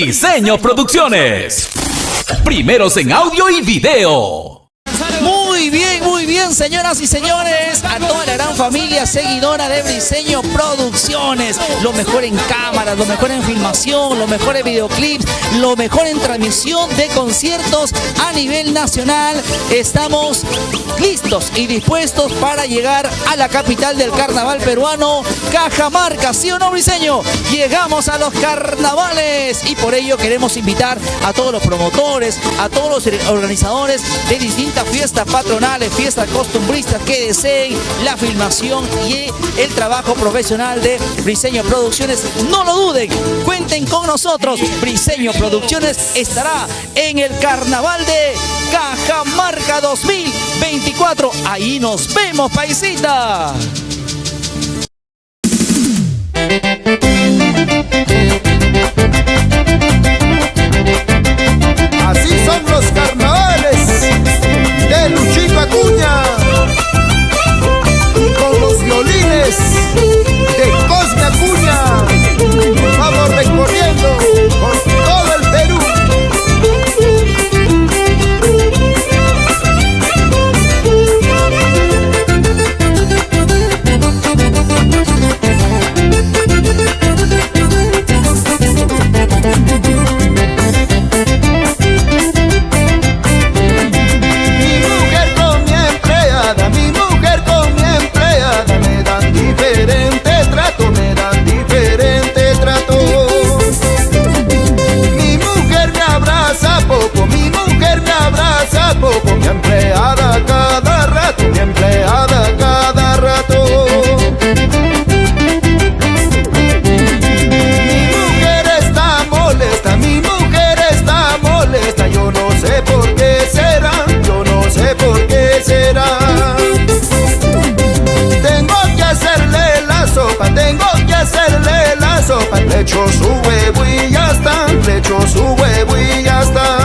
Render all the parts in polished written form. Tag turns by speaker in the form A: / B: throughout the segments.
A: Briseño Producciones. Primeros en audio y video.
B: Muy bien, señoras y señores, a toda la gran familia seguidora de Briseño Producciones. Lo mejor en cámaras, lo mejor en filmación, lo mejor en videoclips, lo mejor en transmisión de conciertos a nivel nacional. Estamos listos y dispuestos para llegar a la capital del carnaval peruano, Cajamarca. ¿Sí o no, Briseño? Llegamos a los carnavales y por ello queremos invitar a todos los promotores, a todos los organizadores de distintas fiestas patronales, fiestas costumbristas que deseen la filmación y el trabajo profesional de Briseño Producciones. No lo duden, cuenten con nosotros. Briseño Producciones estará en el carnaval de Cajamarca 2024. Ahí nos vemos, paisita.
C: Así son los carnavales de Luchito Acuña, y con los violines de Cosme Acuña vamos recorriendo por todo el Perú. Mi empleada cada rato, mi empleada cada rato. Mi mujer está molesta, mi mujer está molesta. Yo no sé por qué será, yo no sé por qué será. Tengo que hacerle la sopa, tengo que hacerle la sopa. Le echo su huevo y ya está, le echo su huevo y ya está.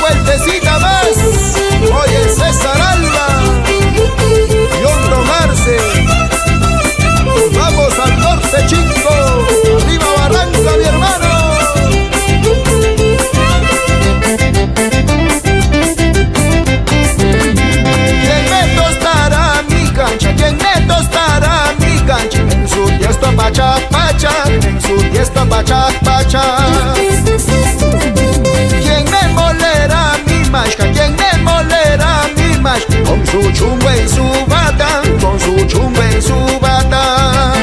C: Vueltecita más, oye César Alba y Hondo Marce. Vamos al norte, chico, arriba Barranca, mi hermano. ¿Quién me tostará mi cancha? ¿Quién me tostará mi cancha? En su tiesto pacha, pacha, en su tiesto pacha, pacha. ¿Quién me molerá mi mashka? ¿Quién me molerá mi mashka? Con su chumbo en su bata, con su chumbo en su bata.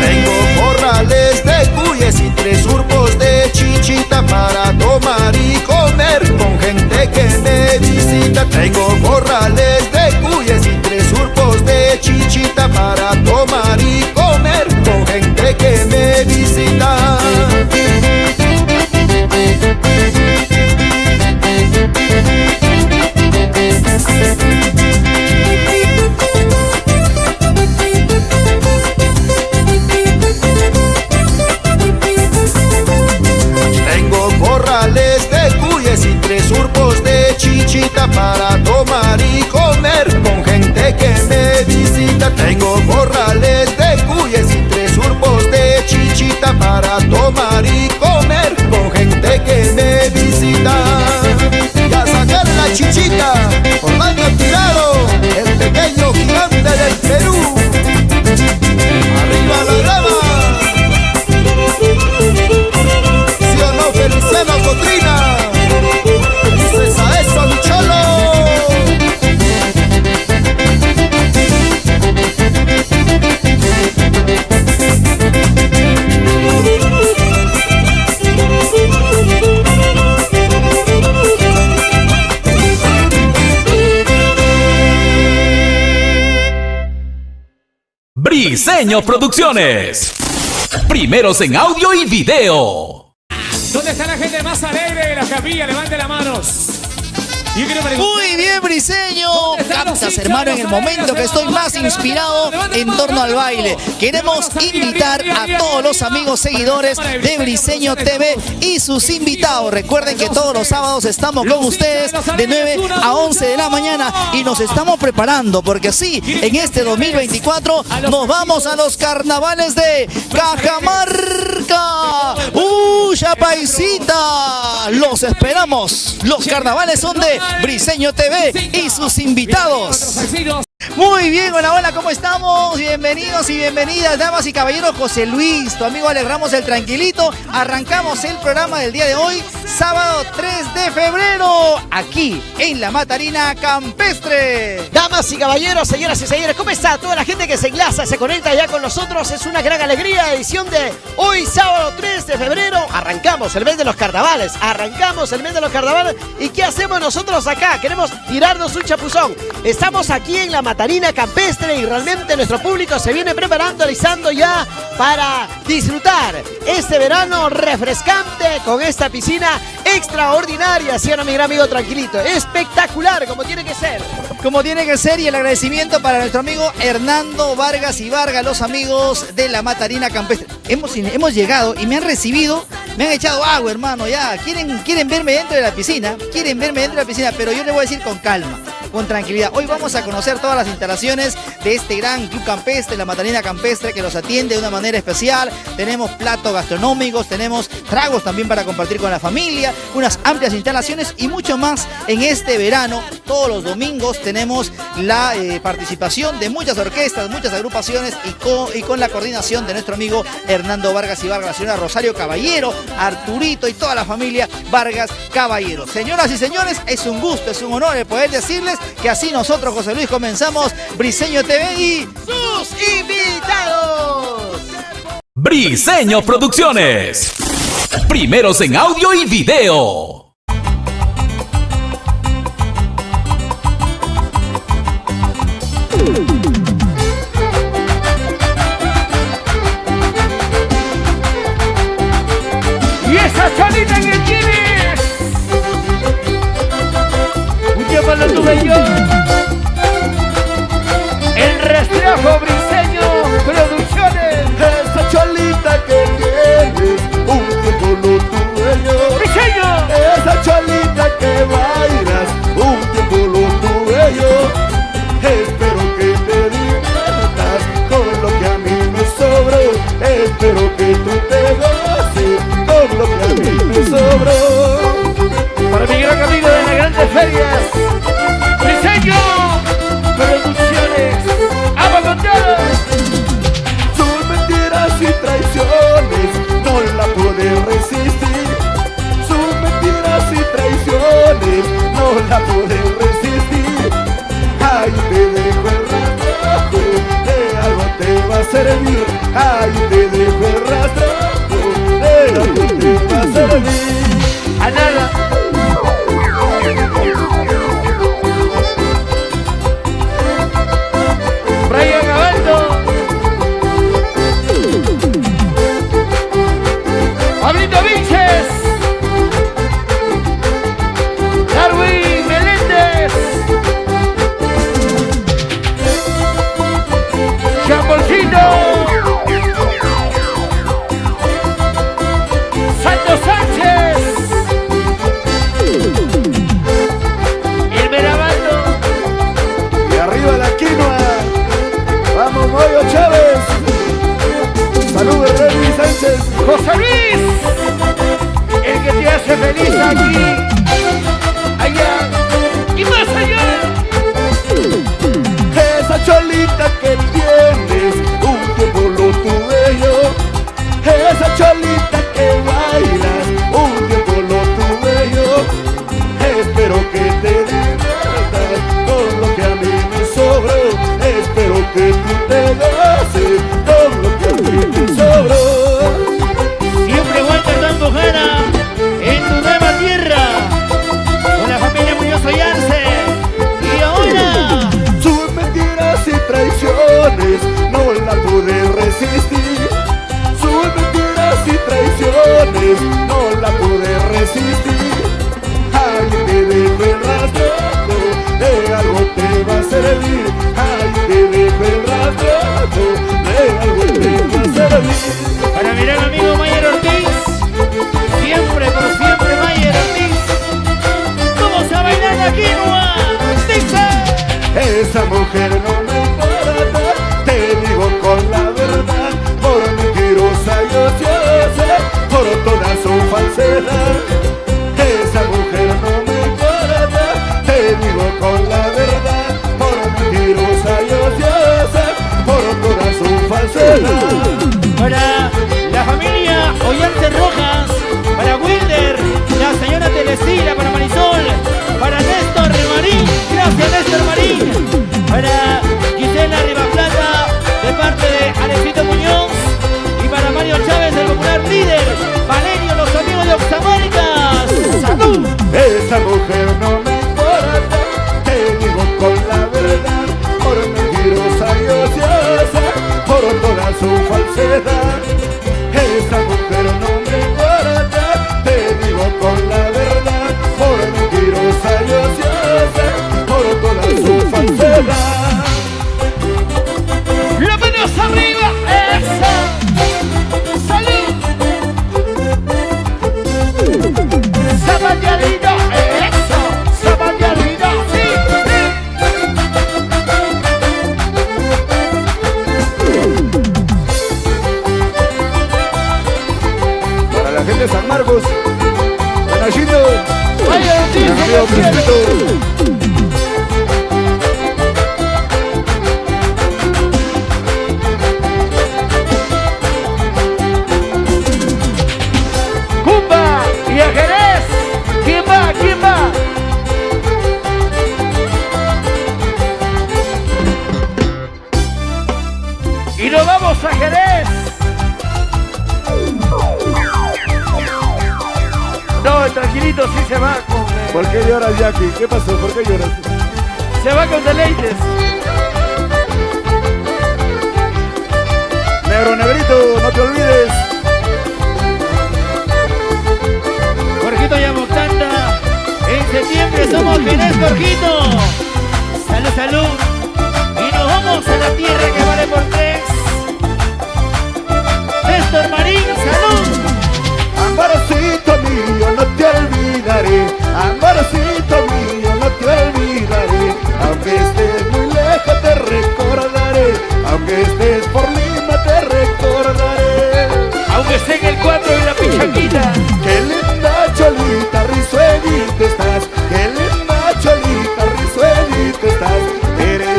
C: Tengo corrales de cuyes y 3 urpos de chichita para tomar y comer con gente que me visita. Tengo corrales de cuyes y 3 urpos de chichita para tomar y comer con gente que me visita. Tengo corrales de cuyes y 3 urpos de chichita para tomar y comer con gente que me visita. Tengo corrales de cuyes y 3 urpos de chichita para tomar y comer con gente que me visita. Y a sacar la chichita, Orlando Tirado, el pequeño gigante del Perú. Arriba la grava. ¿Sí o no, Feliciano Cotrina? Dices a eso, mi cholo.
A: Briseño Producciones. Primeros en audio y video.
D: ¿Dónde está la gente más alegre de la capilla? Levante las manos.
B: Muy bien, Briseño. Captas, hermano, en el momento que estoy más inspirado en torno al baile. Queremos invitar a todos los amigos seguidores de Briseño TV y sus invitados. Recuerden que todos los sábados estamos con ustedes de 9 a 11 de la mañana y nos estamos preparando porque sí, en este 2024 nos vamos a los carnavales de Cajamarca. ¡Ya paisita! Los esperamos. Los carnavales son de Briseño TV y sus invitados. Muy bien, hola, hola, ¿cómo estamos? Bienvenidos y bienvenidas, damas y caballeros. José Luis, tu amigo Alegramos el Tranquilito. Arrancamos el programa del día de hoy, sábado 3 de febrero, aquí en la Matarina Campestre.
D: Damas y caballeros, señoras y señores, ¿cómo está? Toda la gente que se enlaza, se conecta ya con nosotros. Es una gran alegría, edición de hoy, sábado 3 de febrero. Arrancamos el mes de los carnavales, ¿Y qué hacemos nosotros acá? Queremos tirarnos un chapuzón. Estamos aquí en la Matarina Campestre y realmente nuestro público se viene preparando, alisando ya para disfrutar este verano refrescante con esta piscina extraordinaria, ¿sí o no, mi gran amigo Tranquilito? Espectacular, como tiene que ser.
B: Como tiene que ser, y el agradecimiento para nuestro amigo Hernando Vargas y Vargas, los amigos de la Matarina Campestre. Hemos llegado y me han recibido, me han echado agua, hermano, ya. Quieren verme dentro de la piscina, pero yo les voy a decir con calma, con tranquilidad. Hoy vamos a conocer todas las instalaciones de este gran club campestre, la Matarina Campestre, que los atiende de una manera especial. Tenemos platos gastronómicos, tenemos tragos también para compartir con la familia, unas amplias instalaciones y mucho más en este verano. Todos los domingos tenemos la participación de muchas orquestas, muchas agrupaciones y con la coordinación de nuestro amigo Hernando Vargas y Vargas, la señora Rosario Caballero, Arturito y toda la familia Vargas Caballero. Señoras y señores, es un gusto, es un honor el poder decirles que así nosotros, José Luis, comenzamos Briseño TV y
D: sus invitados.
A: Briseño Producciones. Primeros en audio y video.
E: Y esa cholita en el Guinness, un tiempo lo tuve yo. El rastrejo Briseño Producciones.
C: Esa cholita que tienes, un tiempo lo tuve yo.
E: Briseño.
C: Esa cholita que bailas, un tiempo lo tuve yo. Espero que te diviertas con lo que a mí me sobró. Espero que tú te goces con lo que a mí me sobró.
E: Para mi gran amigo de las grandes ferias, Briseño Producciones. ¡Vamos con todo!
C: Sus mentiras y traiciones no la pude resistir. Sus mentiras y traiciones no la pude resistir. Ahí te dejo el rastrajo, de algo te va a servir. Ahí te dejo el rastrajo, de algo te va a servir.
E: A nada. Brian Gabaldo. Pablito Vinches. Darwin Meléndez. Chambolcito. Santo Sánchez. El Merabaldo.
C: Y arriba la quinoa. Vamos, Moyo Chávez. Saludos, Remy Sánchez.
E: José Luis. El que te hace feliz aquí. Allá. Y más allá.
C: Esa cholita que tienes, un tiempo lo tuve yo. Esa cholita que bailas, un tiempo lo tuve yo. Espero que te diviertas con lo que a mí me sobró. Espero que tú te goces con lo que a mí me sobró.
E: Siempre aguanta dando gana en tu nueva tierra. Con la familia Muñoz Ollarse. Y ahora.
C: Sus mentiras y traiciones no la pude resistir. Sus mentiras y traiciones no la pude resistir. Ahí te dejo el rastro, de algo te va a servir. Ay, te dejo el rastro, de algo te va a servir.
E: Para mi gran amigo Mayer Ortiz, siempre por siempre Mayer Ortiz. Vamos a bailar la quinoa, dice.
C: Esa mujer no me importa, te digo con la verdad, por mentirosa y ociosa, por toda su falsedad. Esa mujer no me importa, te digo con la verdad, por mentirosa y ociosa, por toda su falsedad.
E: Para la familia Ollante Rojas, para Wilder, la señora Teresila, para Marisol, para Néstor Marín, gracias Néstor Marín, para Gisela Rivaplata, de parte de Alexito Muñoz, y para Mario Chávez, el popular líder, Valerio, los amigos de Oxamáricas. ¡Salud!
C: Esa mujer no me importa, te digo con la verdad, por mentirosa y ociosa, por toda su falsedad. Esa mujer no me importa, te digo con la verdad, por mentirosa y ociosa, por toda su falsedad.
E: ¡La manos arriba! ¡Eso! ¡Salud! ¡Zapateadito! ¡Eso! ¡Zapateadito! ¡Sí!
C: Para la gente de San Marcos, Panachito,
E: ¡Vaya Ortiz!
C: amigo Crispito.
E: ¡Cumba! ¡Y a Jerez! ¿Quién va? ¿Quién va? ¡Y nos vamos a Jerez! No, tranquilito, sí se va con...
C: ¿Por qué lloras, Jackie? ¿Qué pasó? ¿Por qué lloras?
E: Se va con deleites.
C: Negro, negrito, no te olvides.
E: Jorgito Yamoctanda, en septiembre somos Jerez, Jorgito. Salud, salud. Y nos vamos a la tierra que vale por 3. Néstor Marín, salud.
C: Amorcito mío, no te olvidaré. Amorcito mío, no te olvidaré. Aunque estés muy lejos te recordaré. Aunque estés por Lima te recordaré.
E: Aunque esté en el 4 y la pichaquita.
C: Qué linda cholita, risueñita estás. Qué linda cholita, risueñita estás. Eres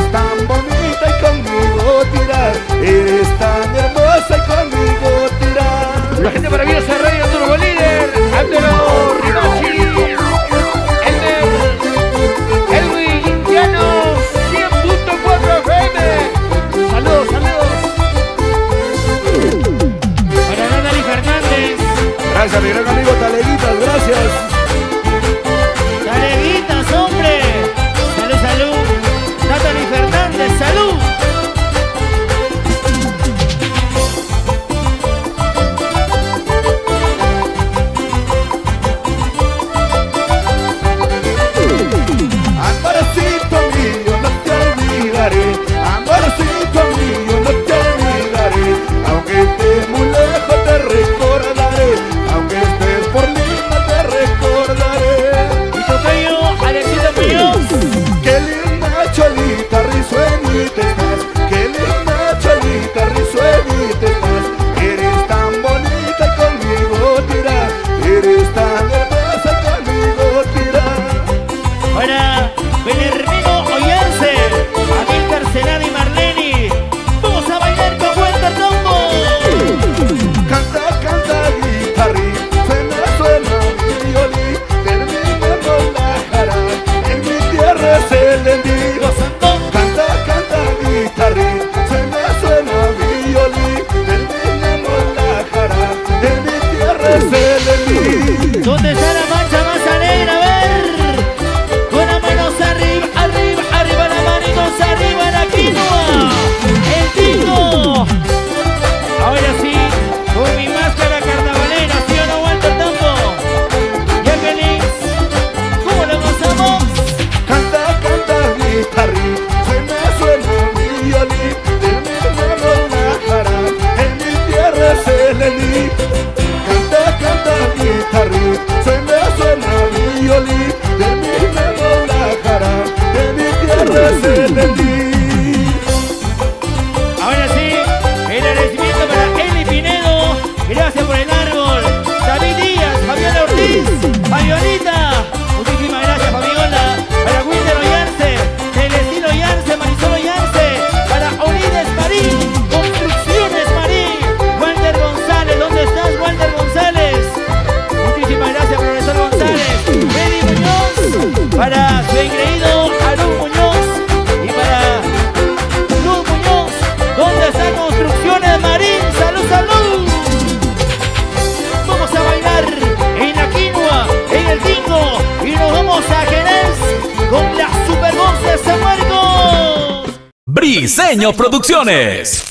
A: Briseño Producciones.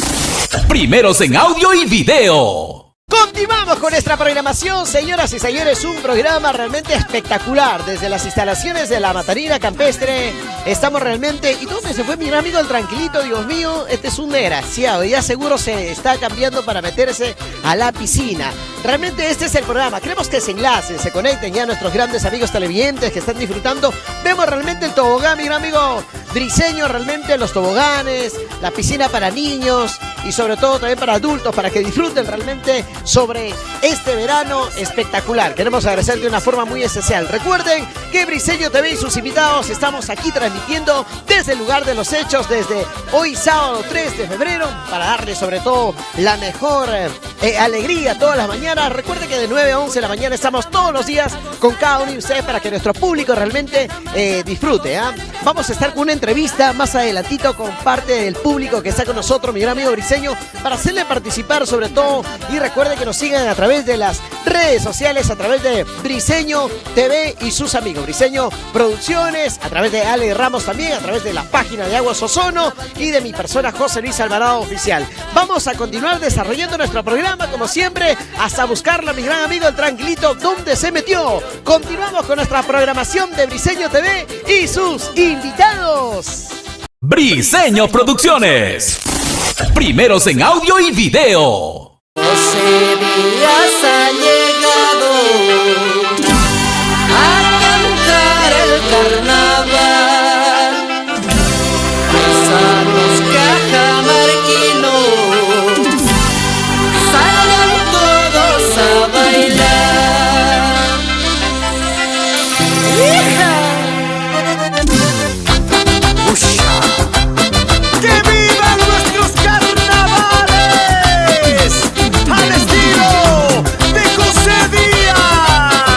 A: Primeros en audio y video.
D: Continuamos con nuestra programación, señoras y señores, un programa realmente espectacular desde las instalaciones de la Matarina Campestre. Estamos realmente... ¿Y dónde se fue mi gran amigo el Tranquilito? Dios mío, este es un desgraciado, ya seguro se está cambiando para meterse a la piscina. Realmente este es el programa, queremos que se enlacen, se conecten ya nuestros grandes amigos televidentes que están disfrutando. Vemos realmente el tobogán, mi gran amigo Briseño, realmente los toboganes, la piscina para niños y sobre todo también para adultos, para que disfruten realmente sobre este verano espectacular. Queremos agradecer de una forma muy especial. Recuerden que Briseño TV y sus invitados estamos aquí transmitiendo desde el lugar de los hechos, desde hoy sábado 3 de febrero, para darles sobre todo la mejor alegría todas las mañanas. Recuerden que de 9 a 11 de la mañana estamos todos los días con cada uno de ustedes para que nuestro público realmente disfrute. Vamos a estar con una entrevista más adelantito con parte del público que está con nosotros, mi gran amigo Briseño, para hacerle participar sobre todo. Y recuerden que nos sigan a través de las redes sociales, a través de Briseño TV y sus amigos, Briseño Producciones, a través de Ale Ramos también, a través de la página de Aguas Ozono y de mi persona José Luis Alvarado Oficial. Vamos a continuar desarrollando nuestro programa como siempre, hasta buscarlo a mi gran amigo el Tranquilito, ¿dónde se metió? Continuamos con nuestra programación de Briseño TV y sus invitados.
A: Briseño Producciones. Primeros en audio y video.
F: 12 días ha llegado a cantar el carnaval. Paisanos cajamarquinos, salgan todos a bailar. ¡Hija!
D: ¡Que vivan nuestros carnavales! ¡Al estilo de José Díaz!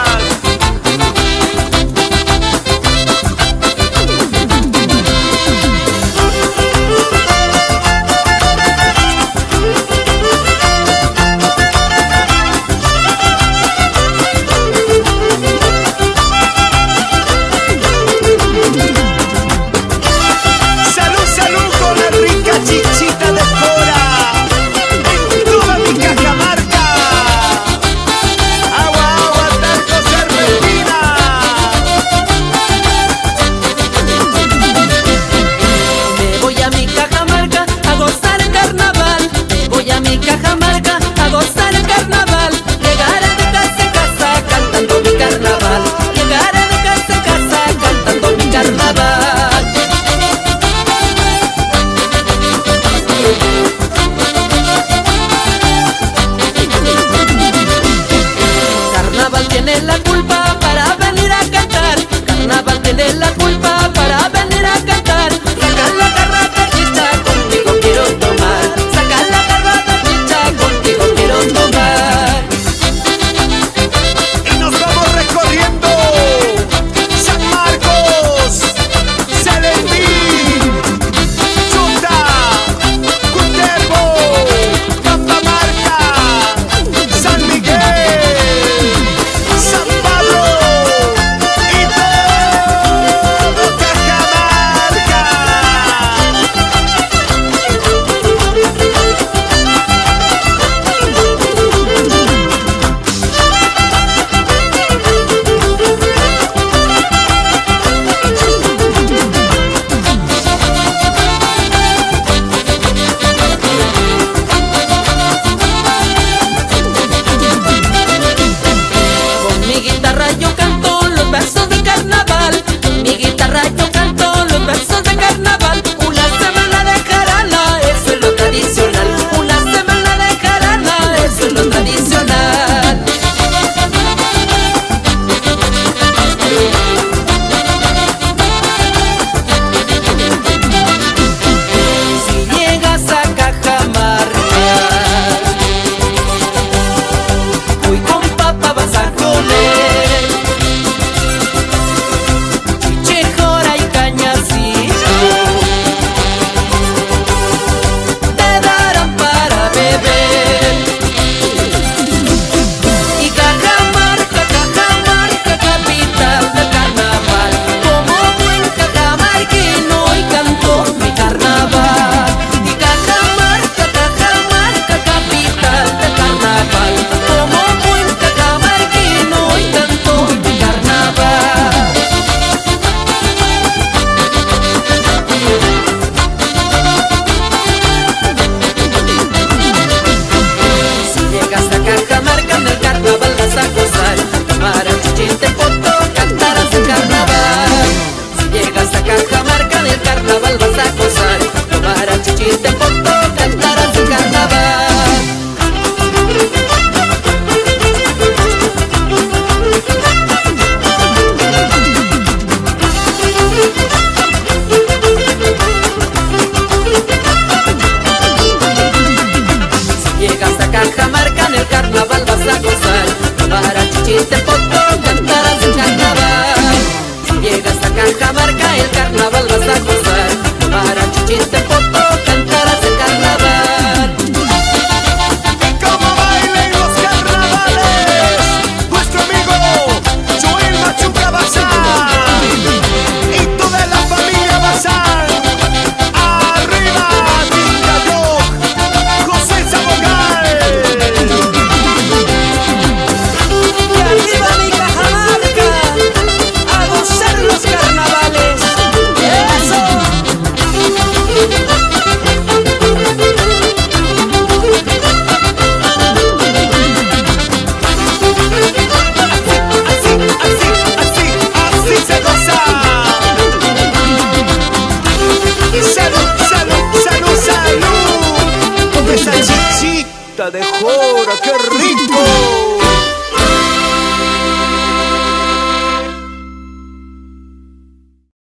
C: Baila de jora, qué rico.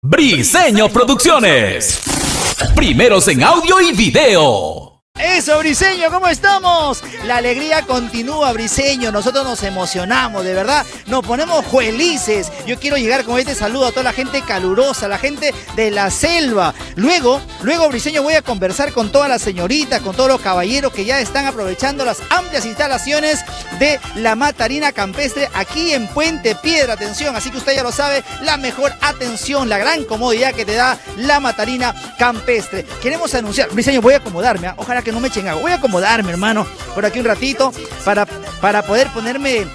A: Briseño Producciones. Primeros en audio y video.
B: Eso, Briseño, ¿cómo estamos? La alegría continúa, Briseño. Nosotros nos emocionamos, de verdad. Nos ponemos felices. Yo quiero llegar con este saludo a toda la gente calurosa, la gente de la selva. Luego, Briseño, voy a conversar con todas las señoritas, con todos los caballeros que ya están aprovechando las amplias instalaciones de la Matarina Campestre aquí en Puente Piedra. Atención, así que usted ya lo sabe, la mejor atención, la gran comodidad que te da la Matarina Campestre. Queremos anunciar, Briseño, voy a acomodarme, ¿eh? Ojalá que no me echen agua. Voy a acomodarme, hermano, por aquí un ratito para poder ponerme,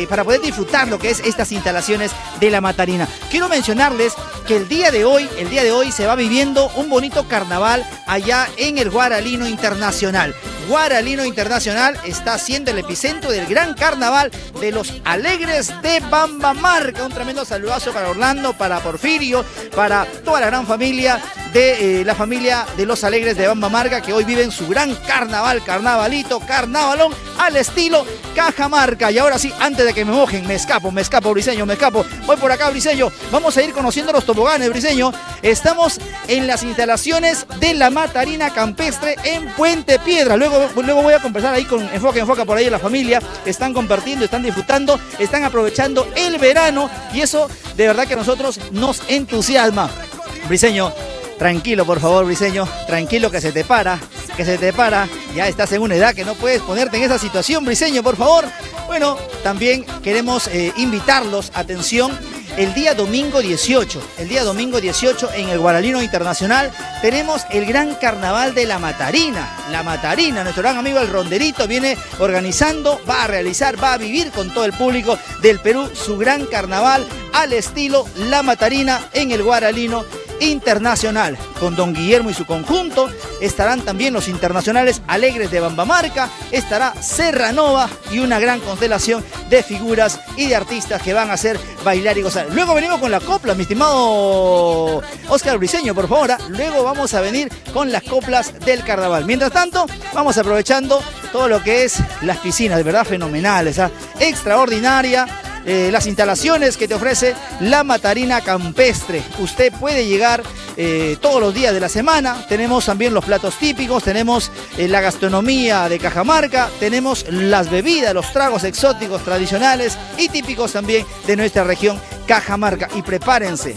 B: para poder disfrutar lo que es estas instalaciones de la Matarina. Quiero mencionarles que el día de hoy se va viviendo un bonito carnaval allá en el Guaralino Internacional. Guaralino Internacional está siendo el epicentro del gran carnaval de los Alegres de Bambamarca. Un tremendo saludazo para Orlando, para Porfirio, para toda la gran familia de la familia de los Alegres de Bambamarca, que hoy viven su gran carnaval, carnavalito, carnavalón al estilo Cajamarca. Y ahora sí, antes de que me mojen, me escapo, Briseño, me escapo. Voy por acá, Briseño. Vamos a ir conociendo los toboganes, Briseño. Estamos en las instalaciones de la Matarina Campestre en Puente Piedra. Luego voy a conversar ahí con Enfoca por ahí la familia. Están compartiendo, están disfrutando, están aprovechando el verano y eso de verdad que a nosotros nos entusiasma. Briseño, tranquilo por favor, Briseño, tranquilo que se te para. Ya estás en una edad que no puedes ponerte en esa situación, Briseño, por favor. Bueno, también queremos invitarlos, atención, el día domingo 18 en el Guaralino Internacional tenemos el gran carnaval de la Matarina. La Matarina, nuestro gran amigo el Ronderito viene organizando, va a vivir con todo el público del Perú su gran carnaval al estilo La Matarina en el Guaralino Internacional. Con Don Guillermo y su conjunto estarán también los internacionales Alegres de Bambamarca, estará Serranova y una gran constelación de figuras y de artistas que van a hacer bailar y gozar. Luego venimos con la copla, mi estimado Oscar Briseño, por favor. Luego vamos a venir con las coplas del carnaval. Mientras tanto, vamos aprovechando todo lo que es las piscinas, de verdad fenomenales, extraordinaria. Las instalaciones que te ofrece la Matarina Campestre. Usted puede llegar todos los días de la semana. Tenemos también los platos típicos, tenemos la gastronomía de Cajamarca, tenemos las bebidas, los tragos exóticos, tradicionales y típicos también de nuestra región Cajamarca. Y prepárense,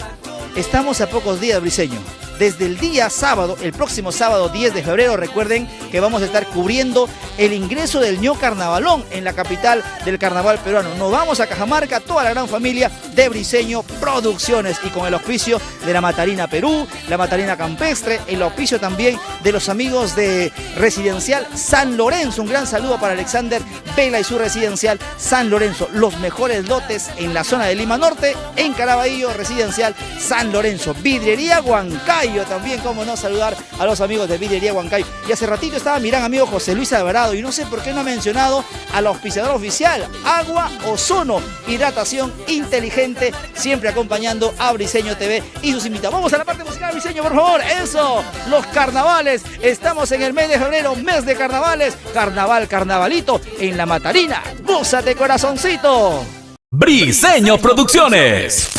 B: estamos a pocos días, Briseño. Desde el día sábado, el próximo sábado 10 de febrero, recuerden que vamos a estar cubriendo el ingreso del Ño Carnavalón en la capital del carnaval peruano. Nos vamos a Cajamarca, toda la gran familia de Briseño Producciones y con el auspicio de la Matarina Perú, la Matarina Campestre, el auspicio también de los amigos de Residencial San Lorenzo. Un gran saludo para Alexander Vela y su Residencial San Lorenzo. Los mejores lotes en la zona de Lima Norte, en Caraballo, Residencial San Lorenzo. Vidriería Huancayo también, cómo no saludar a los amigos de Vidriería Huancayo. Y hace ratito estaba mi gran amigo José Luis Alvarado y no sé por qué no ha mencionado al auspiciador oficial, Agua Ozono, hidratación inteligente, siempre acompañando a Briseño TV y sus invitados. Vamos a la parte musical, Briseño, por favor. Eso, los carnavales. Estamos en el mes de febrero, mes de carnavales. Carnaval, carnavalito en la Matarina. ¡Gózate, corazoncito!
A: Briseño Producciones.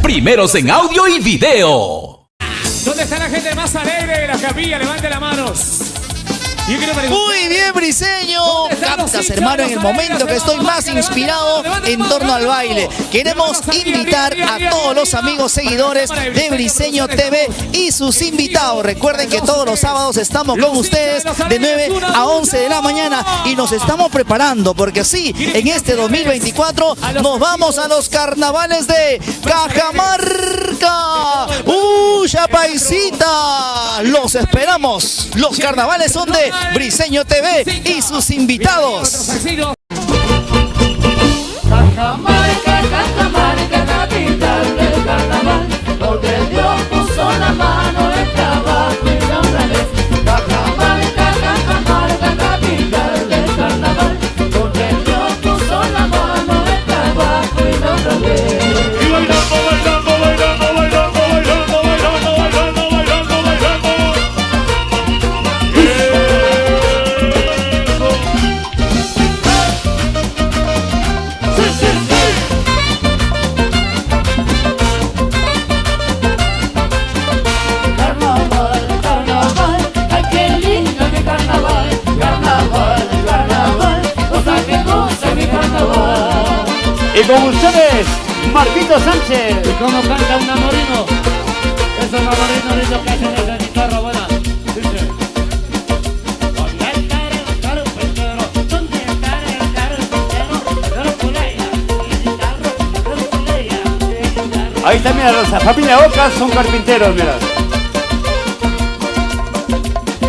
A: Primeros en audio y video.
E: ¿Dónde está la gente más alegre de la capilla? Levante las manos.
B: Muy bien, Briseño. Captas, hermano, en el momento que estoy más inspirado en torno al baile. Queremos invitar a todos los amigos seguidores de Briseño TV y sus invitados. Recuerden que todos los sábados estamos con ustedes de 9 a 11 de la mañana y nos estamos preparando porque sí, en este 2024 nos vamos a los carnavales de Cajamarca. ¡Ya paisita! Los esperamos. Los carnavales son de Briseño TV y sus invitados.
F: Cajamarca, Cajamarca, capital del carnaval, donde Dios puso la mano en trabajo y la honradez. Cajamarca, Cajamarca, capital del carnaval, donde Dios puso la mano en trabajo y la honradez. Y bailando, bailando, bailando, bailando, bailando, bailando, bailando, bailando, bailando.
E: con ustedes, Marquito Sánchez. ¿Y cómo canta un amorino? Esos amorinos lindos que hacen esa guitarra buena. Dice. ¿Dónde está el carpintero? ¿Dónde está el carpintero? Ahí está, mira, la familia Ocas son carpinteros, mira.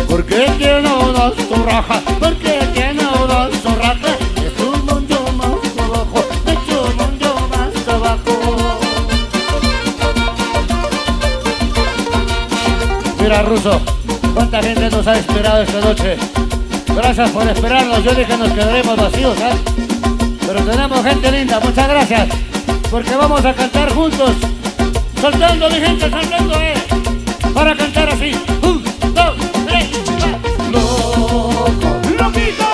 E: ¿Por qué tiene una zorraja? ¿Por qué tiene una zorraja? Es un mundo más abajo, es un mundo más abajo. Mira, Ruso, cuánta gente nos ha esperado esta noche. Gracias por esperarnos. Yo dije nos quedaremos vacíos, ¿eh? Pero tenemos gente linda, muchas gracias. Porque vamos a cantar juntos. Saltando, mi gente, saltando, para cantar así. 1, 2, 3, 4. ¡Loco! ¡Loquito!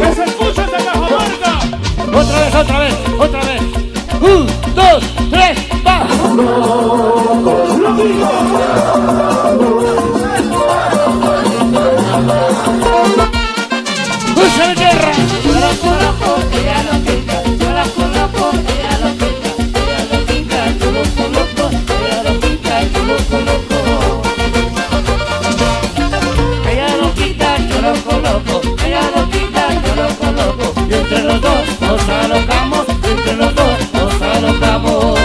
E: ¡Que se escuche esa cajamarca! Otra vez, otra vez, otra vez. 1, 2, 3, ¡va! ¡Loco! ¡Loquito! ¡Usa de tierra! Yo la coloco, ella lo quita. Yo la coloco, ella lo quita. Ella lo quita, yo lo coloco. Ella lo quita, yo lo coloco. Ella lo quita, yo lo coloco. Ella lo quita, yo lo coloco. Y entre los dos nos alocamos. Y entre los dos nos alocamos.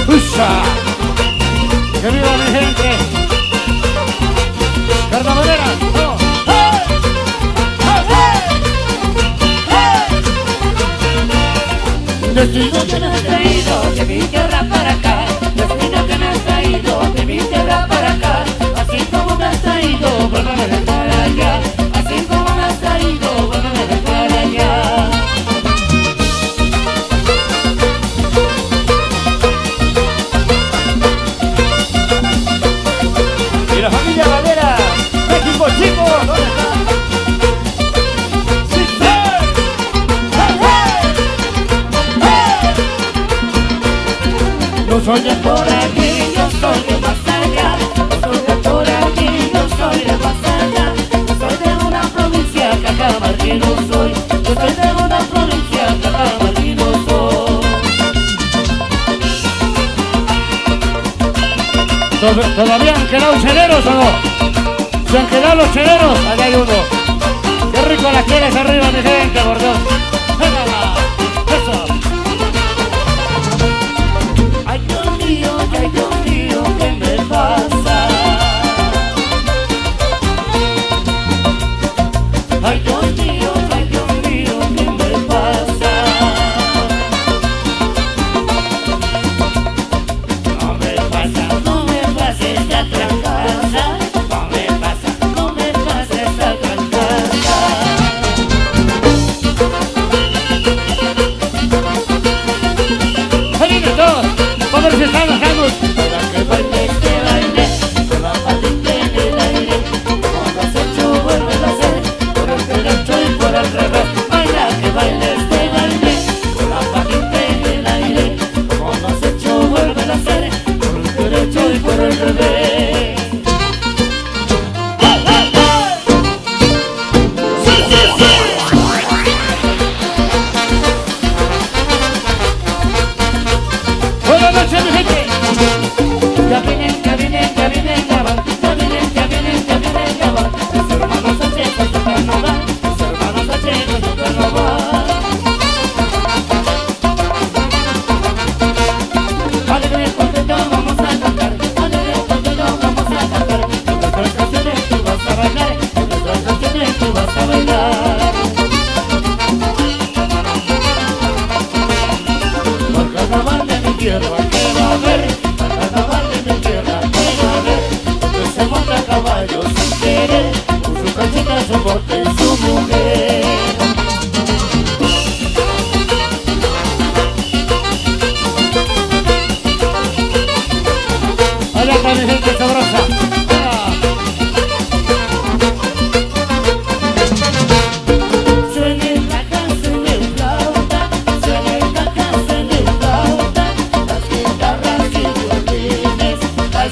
E: ¡Usa! ¡Que viva mi gente! ¡Carnavalera! ¡Oh! ¡Hey! ¡Hey! ¡Hey! Destino que me has traído de mi tierra para acá. Destino que me has traído de mi tierra para acá. Así como me has traído, vuélveme de para allá. Así como me has traído, vuélveme de para allá. Y la familia Valera, México Chico, ¿dónde está? ¡Sí, sí! ¡Hey, hey! ¡Hey! Yo soy de por aquí, yo soy de más allá. Yo soy de por aquí, yo soy de más allá. Yo soy de una provincia que Cajamarquino soy. Yo soy de una provincia que Cajamarquino soy. ¿Todavía han quedado cheleros o no? ¿Se han quedado los cheleros? Allá hay uno. Qué rico la quieres arriba, mi gente, por Dios. ¡Véngala! ¡Eso! Ay, Dios mío, ¿qué me pasa? Ay, Dios mío, ¿qué me pasa? No me pasa esta trancada. No me pasa esta trancada. ¡Ahí viene todos! ¡Vamos a ver si están los ganos! Para que baile este baile, con la patita en el aire. Como lo has hecho, vuélvelo a hacer, por el derecho y por el revés. Baila que baile este baile, con la patita en el aire. Como lo has hecho, vuélvelo a hacer, por el derecho y por el revés. Buenas noches, mi gente. Ya vienen, ya van. Ya vienen, ya van. Mis hermanos Sánchez con su carnaval. Mis hermanos Sánchez con su carnaval. Alegre, contento, vamos a cantar. Alegre, contento, vamos a cantar. En nuestras canciones tú vas a bailar. En nuestras canciones tú vas a bailar. Por carnaval de mi tierra que va a haber. Por carnaval de mi tierra que va a haber. Donde se monta a caballo sin querer. Con su canchita, su bote y su mujer. Allá está mi gente sabrosa. Suene la canción de flauta, suene la canción de flauta, las guitarras y violines, la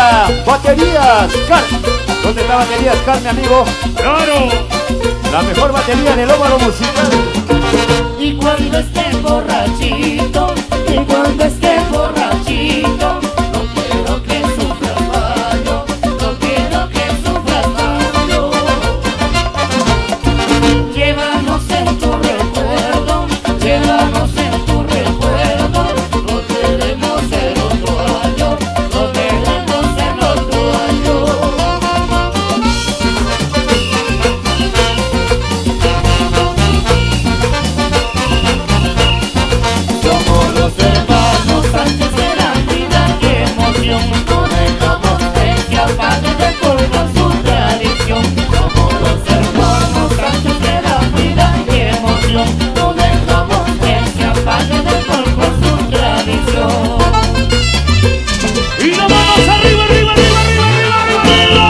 G: para Baterías Car. ¿Dónde está Baterías Car, mi amigo?
E: ¡Claro!
G: La mejor batería en el óvalo musical.
F: Y cuando esté borrachito, y cuando esté borrachito, no quiero que sufras fallo, no quiero que sufras fallo. Llévanos en tu recuerdo, llévanos en tu recuerdo, no queremos ser otro año, no queremos ser otro año. Somos los hermanos Sánchez de la vida, qué emoción, no dejamos que se apague de polvo su tradición. Somos los hermanos Sánchez de la vida, qué emoción, no dejamos que se apague de polvo su tradición.
E: ¡Y nos vamos arriba, arriba, arriba, arriba, arriba, arriba, arriba!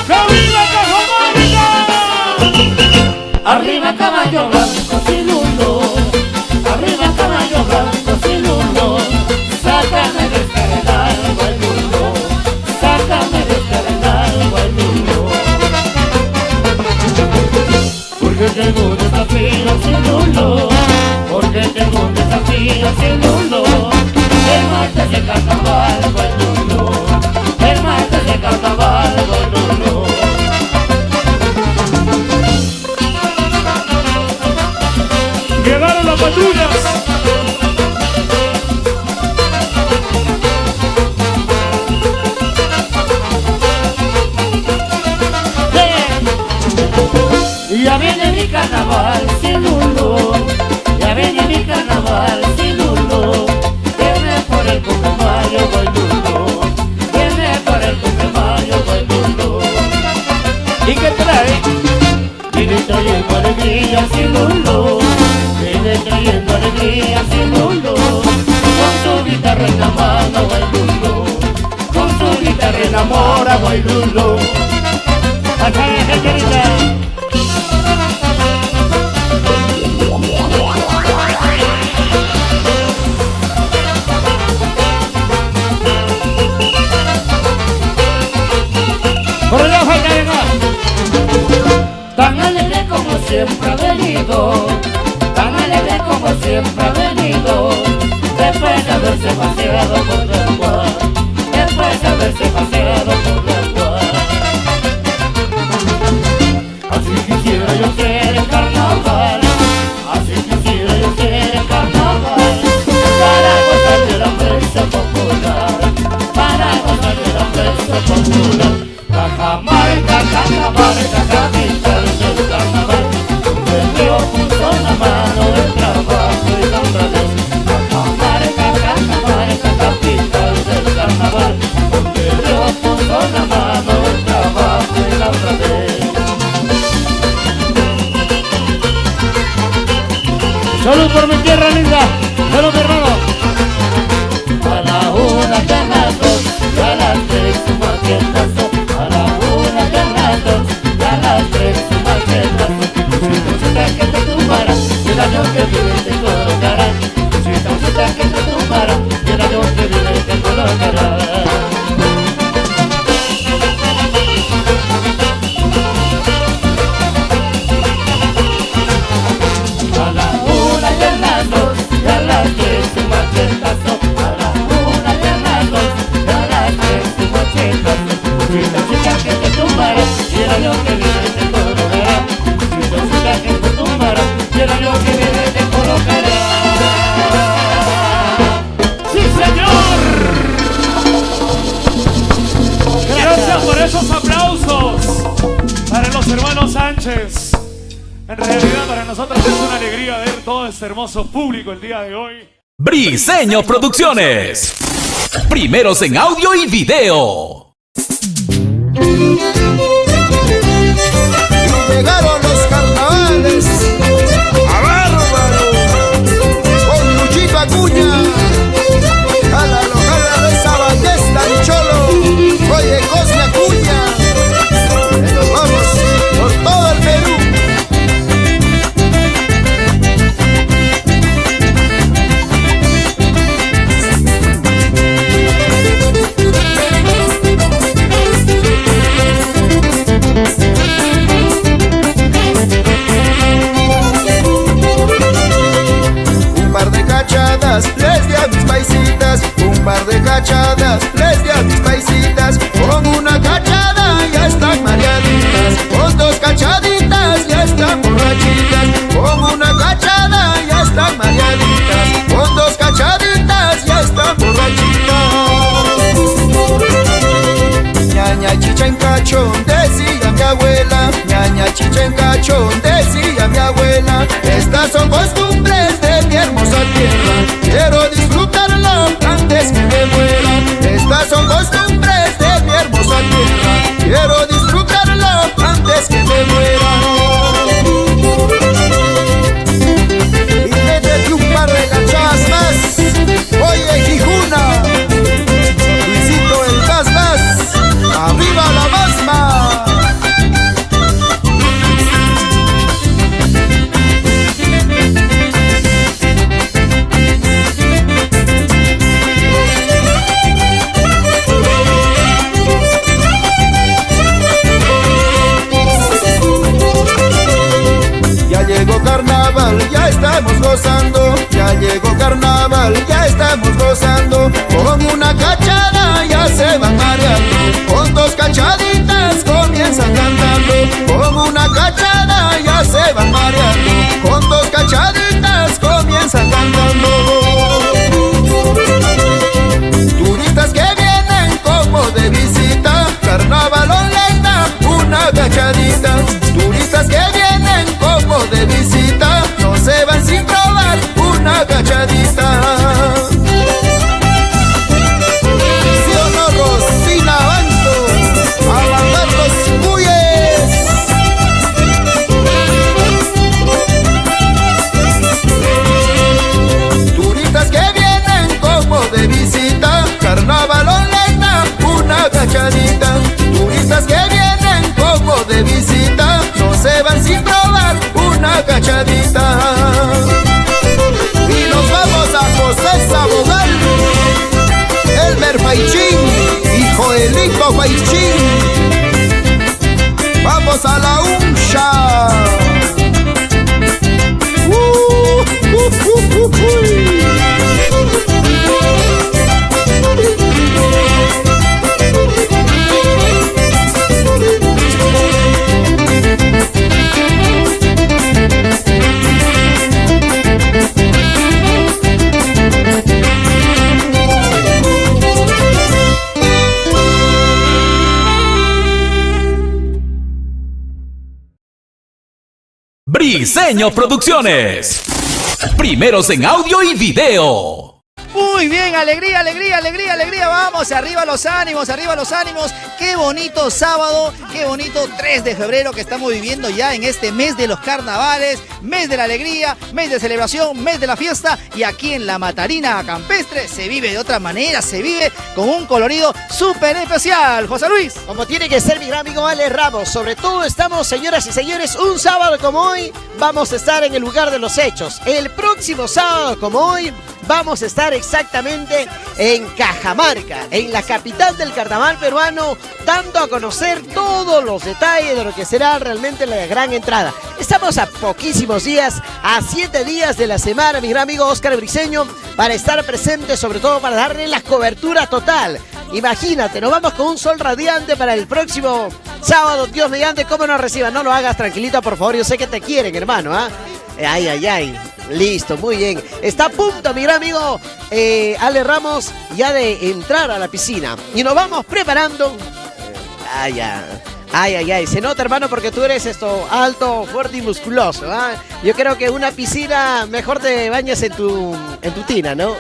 E: ¡Cabilda Cajamarca!
F: Arriba caballo blanco sin uno, arriba caballo blanco sin uno, sácame de este arenal, el mundo, sácame de este arenal, el mundo. Porque tengo un desafío sin uno, porque tengo un desafío sin uno, el martes de carnaval, el mundo, el martes de carnaval, el mundo.
E: ¡Llegaron las patrullas!
F: Ya viene mi carnaval sin uno, ya viene mi carnaval sin uno, viene por el Putumayo, voy mundo, viene por el Putumayo, voy mundo.
G: ¿Y qué trae?
F: Viene trayendo alegría sin uno, viene trayendo alegría sin uno, con su guitarra en la mano, voy mundo, con su guitarra enamora, voy mundo. Acá es querida.
E: ¡Por allá falta llegar!
F: Tan alegre como siempre ha venido, tan alegre como siempre ha venido, después de haberse paseado por la Guad, después de haberse paseado por la Guad. Así quisiera yo ser el carnaval, así quisiera yo ser el carnaval, para gozar de la fiesta popular, para gozar de la fiesta popular. Cajamarca, Cajamarca, capital del carnaval, donde el río puso la mano del trabajo y la honradez. Cajamarca, Cajamarca, capital del carnaval, donde el río puso la mano del trabajo y la honradez.
E: ¡Salud por mi tierra linda! ¡Salud, mi hermano!
F: A la una de las dos, y a las tres su machetazo. A la una de las dos, y a las tres su machetazo. Cosita que te tumbará, y el año que viene te colocará. Cosita que te tumbará, y el año que viene te colocará. A la una y a las dos, y a las tres su machetazo. A la una y a las dos, y a las tres su machetazo. Cosita que te tumbará, y el año que viene te colocará. Cosita que te tumbará, y el año que viene te colocará.
E: ¡Sí, señor! Gracias por esos aplausos para los hermanos Sánchez. En realidad para nosotros es una alegría ver todo este hermoso público el día de hoy.
A: Briseño Producciones. Primeros en audio y video.
C: Llegaron los carnavales a bárbaro con Luchito Acuña. Jálalo, jálalo esa ballesta, mi cholo. Oye, Cosme Acuña. Que nos vamos por todo el Perú. cachadas les di a mis paisitas. Con una cachada ya están mareaditas, con dos cachaditas ya están borrachitas. Con una cachada ya están mareaditas, con dos cachaditas ya están borrachitas. Ñaña chicha en cachón, decía mi abuela. Ñaña chicha en cachón, decía mi abuela. Estas son costumbres de mi hermosa tierra, quiero disfrutarla antes que me muera. Estas son costumbres de mi hermosa tierra, quiero disfrutarla antes que me muera. Y métete un par de cachadas más. Oye, Gijuna, Luisito el Casas, arriba la masma. Ya llegó carnaval, ya estamos gozando. Ya llegó carnaval, ya estamos gozando. Con una cachada ya se van mareando, con dos cachaditas comienzan cantando. Con una cachada ya se van mareando, con dos cachaditas comienzan cantando. Turistas que vienen como de visita, carnaval online, una cachadita. Turistas que vienen como de visita, no se van sin probar una cachadita. ¿Sí o no, Rosina Banto? A mandar los cuyes. Turistas que vienen como de visita, carnaval online, una cachadita. Turistas que vienen como de visita, no se van sin probar una cachadita. Y nos vamos a José Sabogal, Elmer Faichín y Joelito Faichín. Vamos a la uncha.
A: Briseño Producciones. Primeros en audio y video.
B: Muy bien, alegría, alegría, alegría, alegría. Vamos, arriba los ánimos, arriba los ánimos. Qué bonito sábado, qué bonito 3 de febrero que estamos viviendo ya en este mes de los carnavales, mes de la alegría, mes de celebración, mes de la fiesta. Y aquí en la Matarina Campestre se vive de otra manera, se vive con un colorido súper especial. José Luis.
D: Como tiene que ser, mi gran amigo Ale Ramos. Sobre todo estamos, señoras y señores, un sábado como hoy vamos a estar en el lugar de los hechos. El próximo sábado como hoy vamos a estar exactamente en Cajamarca, en la capital del carnaval peruano, dando a conocer todos los detalles de lo que será realmente la gran entrada. Estamos a poquísimos días, a 7 días de la semana, mi gran amigo Oscar Briseño, para estar presente, sobre todo para darle la cobertura total. Imagínate, nos vamos con un sol radiante para el próximo sábado, Dios mediante. ¿Cómo nos reciban? No lo hagas, tranquilito, por favor, yo sé que te quieren, hermano, ¿ah? Ay, ay, ay. Listo, muy bien. Está a punto, mi gran amigo Ale Ramos, ya de entrar a la piscina. Y nos vamos preparando. Ay, ay, ay. Se nota, hermano, porque tú eres alto, fuerte y musculoso, ¿eh? Yo creo que una piscina mejor te bañas en tu tina, ¿no?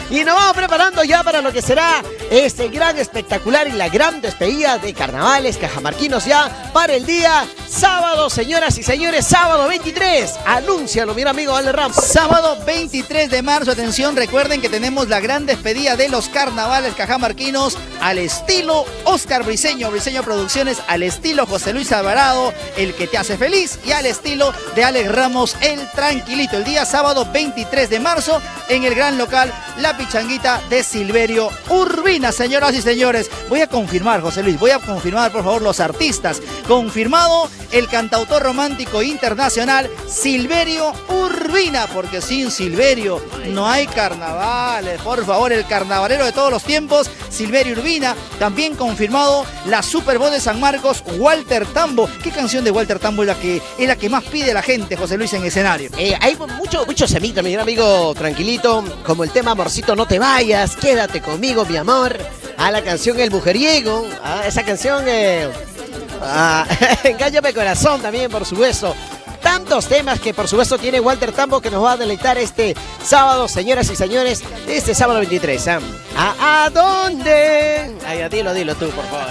D: Y nos vamos preparando ya para lo que será este gran espectacular y la gran despedida de carnavales cajamarquinos ya para el día sábado, señoras y señores, sábado 23. Anúncialo, mi amigo Ale Ramos.
B: Sábado 23 de marzo, atención, recuerden que tenemos la gran despedida de los carnavales cajamarquinos al estilo Oscar Briseño, Briseño Producciones, al estilo José Luis Alvarado, el que te hace feliz, y al estilo de Alex Ramos, el tranquilito. El día sábado 23 de marzo en el gran local La Pichanguita de Silverio Urbina, señoras y señores. Voy a confirmar, José Luis, voy a confirmar, por favor, los artistas. Confirmado el cantautor romántico internacional Silverio Urbina, porque sin Silverio no hay carnavales. Por favor, el carnavalero de todos los tiempos, Silverio Urbina. También confirmado la Super Bowl de San Marcos, Walter Tambo. ¿Qué canción de Walter Tambo es la que más pide la gente, José Luis, en escenario?
D: Hay mucho semita, mi gran amigo Tranquilito, como el tema Amorcito no te vayas, quédate conmigo mi amor, la canción El Mujeriego, esa canción Engáñame Corazón también, por supuesto. Tantos temas que por supuesto tiene Walter Tambo, que nos va a deleitar este sábado, señoras y señores, este sábado 23. ¿A dónde? Ay, dilo tú, por favor.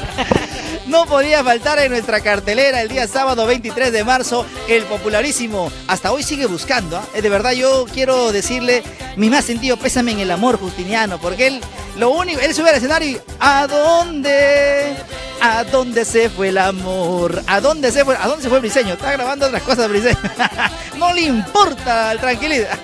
B: No podía faltar en nuestra cartelera el día sábado 23 de marzo, el popularísimo, hasta hoy sigue buscando. De verdad, yo quiero decirle mi más sentido pésame en el amor, Justiniano, porque él sube al escenario y ¿a dónde? ¿A dónde se fue el amor? ¿A dónde se fue Briseño? Está grabando otras cosas, Briseño. No le importa, tranquilidad.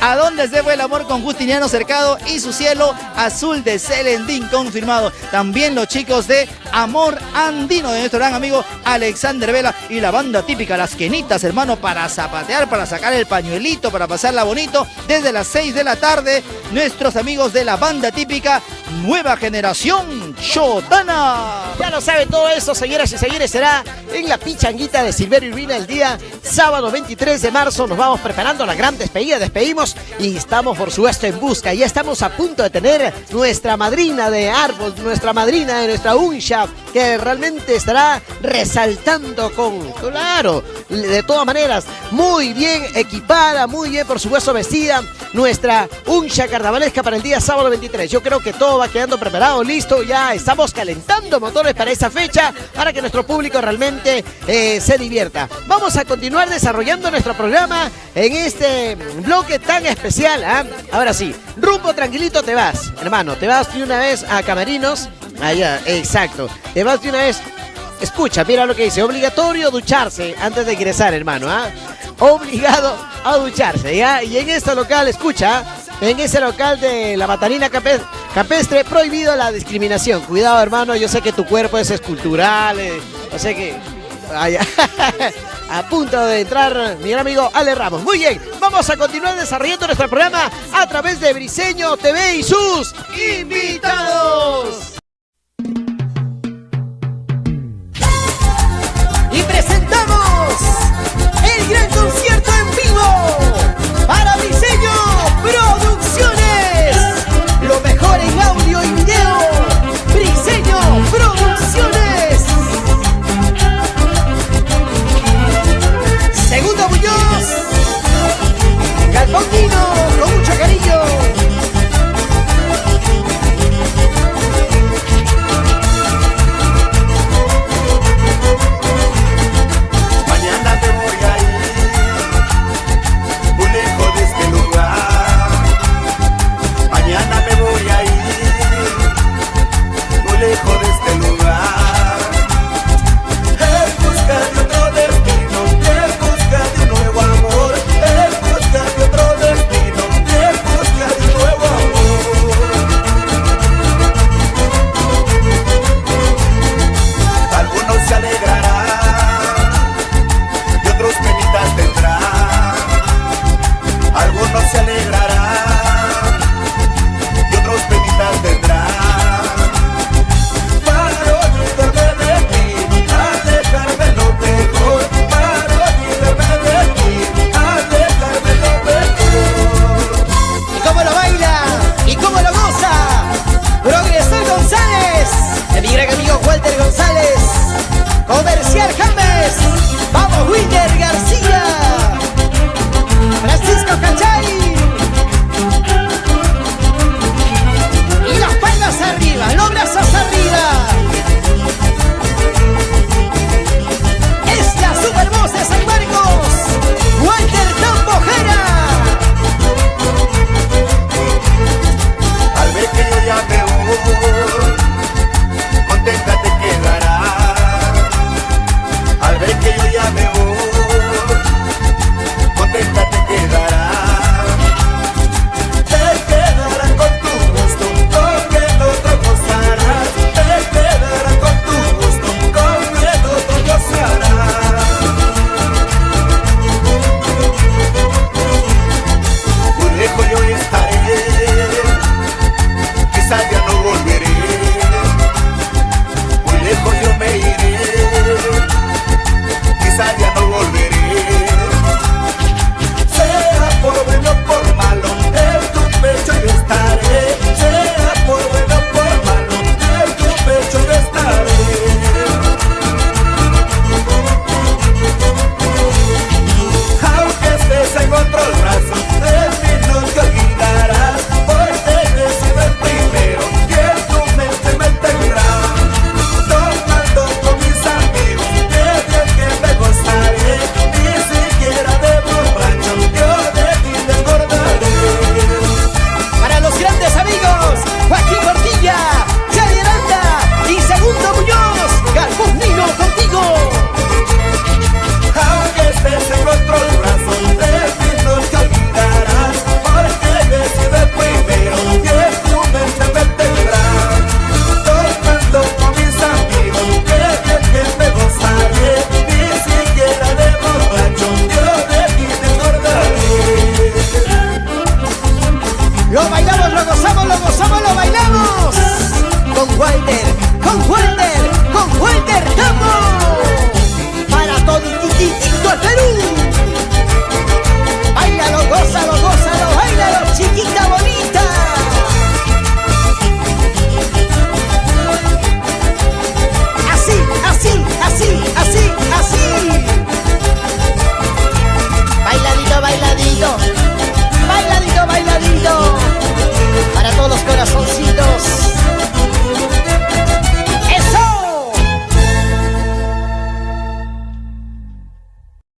B: ¿A dónde se fue el amor con Justiniano Cercado y su cielo azul de Celendín confirmado? También los chicos de Amor Andino de nuestro gran amigo Alexander Vela y la banda típica Las Quenitas, hermano, para zapatear, para sacar el pañuelito, para pasarla bonito. Desde las 6 de la tarde, nuestros amigos de la banda típica Nueva Generación Chotana.
D: Ya lo sabe todo eso, señoras y señores, será en la pichanguita de Silverio Urbina el día sábado 23 de marzo. Nos vamos preparando la gran despedida, despedimos y estamos por supuesto en busca. Ya estamos a punto de tener nuestra madrina de árbol, nuestra madrina de nuestra uncha, que realmente estará resaltando claro, de todas maneras, muy bien equipada, muy bien por supuesto vestida, nuestra uncha carnavalesca para el día sábado 23. Yo creo que todo va quedando preparado, listo, ya estamos calentando motores para esa fecha, para que nuestro público realmente se divierta. Vamos a continuar desarrollando nuestro programa en este bloque tan especial. Ahora sí, rumbo Tranquilito te vas, hermano, te vas de una vez a Camerinos. Allá, exacto, te vas de una vez. Escucha, mira lo que dice, obligatorio ducharse antes de ingresar, hermano, obligado a ducharse, ¿ya? Y en este local, escucha, en ese local de la Matarina Campestre, prohibido la discriminación. Cuidado, hermano, yo sé que tu cuerpo es escultural, yo sé que... a punto de entrar mi gran amigo Ale Ramos. Muy bien, vamos a continuar desarrollando nuestro programa a través de Briseño TV y sus invitados. Y presentamos el gran concierto en vivo para Briseño Producciones. Lo mejor en audio y video. Briseño Producciones. Segundo Muñoz. Galpondino, con mucho cariño.
C: Mañana te voy a ir muy lejos de este lugar. Mañana me voy a ir muy lejos de este lugar. En busca de otro destino, en busca de un nuevo amor, en busca de otro destino, en busca de un nuevo amor. Algunos se alegrarán y otros penitas tendrán. Algunos se alegrarán y otros penitas tendrán. Para olvidarme de ti, alejarme lo mejor. Para olvidarme de ti, alejarme lo mejor.
D: ¿Y cómo lo baila? ¿Y cómo lo goza? Progresor González, de mi gran amigo Walter González. Comercial James. Vamos, Wilder García. Francisco Cachay. Y las palmas arriba, los brazos arriba. Es la Supervoz de San Marcos, Walter Tambojera.
C: Al ver que yo ya me voy, contenta te quedarás. Al ver que yo ya me voy,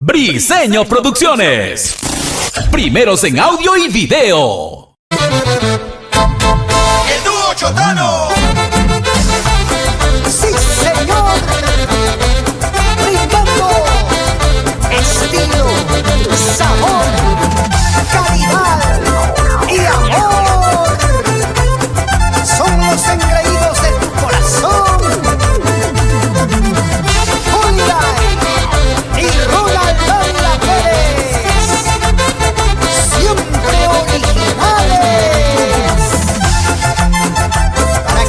A: Briseño Producciones. Primeros en audio y video.
C: El dúo Chotano.
H: Sí, señor. Brindando estilo, sabor, calidad y amor. Son los engreídos de tu corazón. Hyundai y Ronald Lola Pérez, siempre originales. Para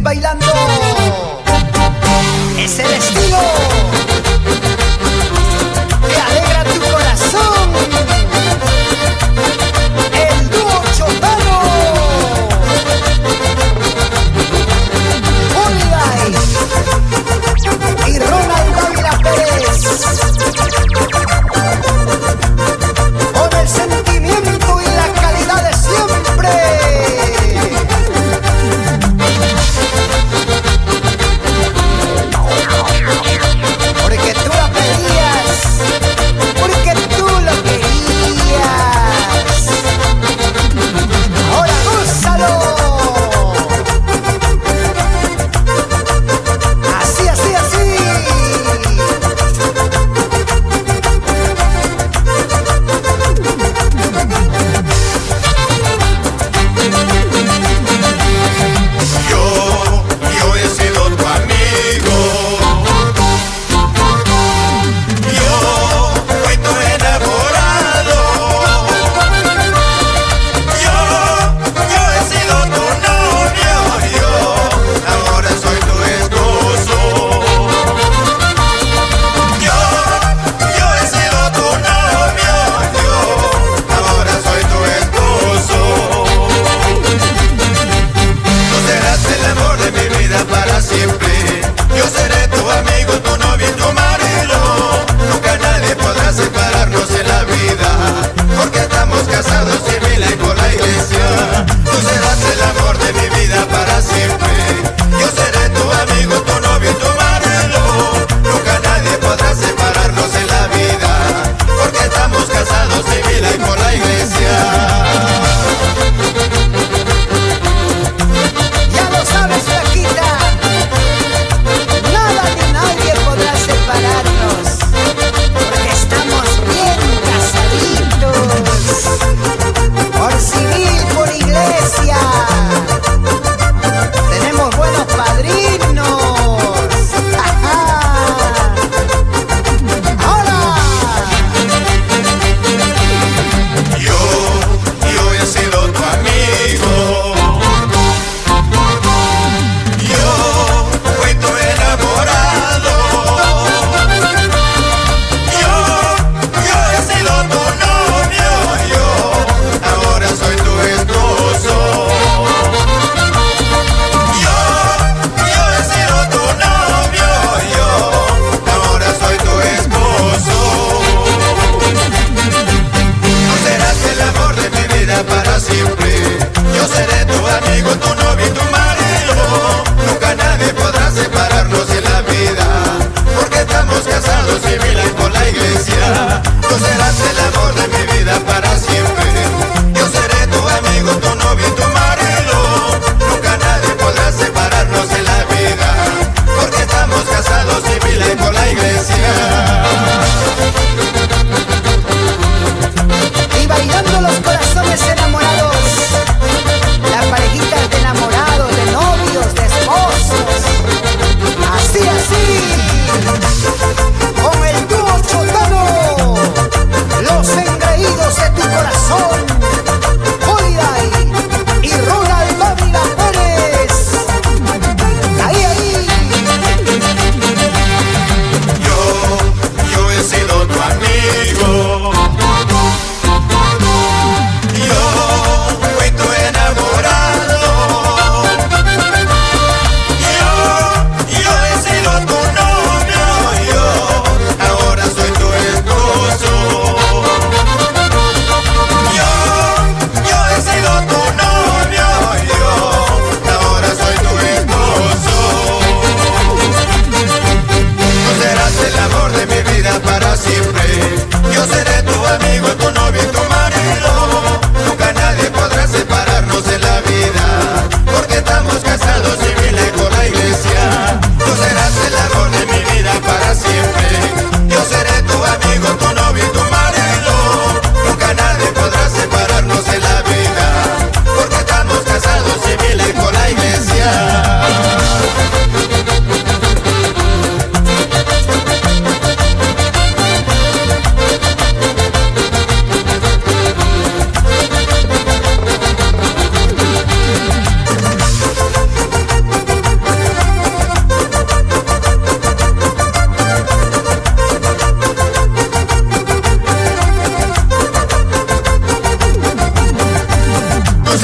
H: bailando. Es el estilo que alegra tu corazón. El dúo chotano. Unlight y Ronald Dávila Pérez. Con el sentimiento y la calidad de siempre.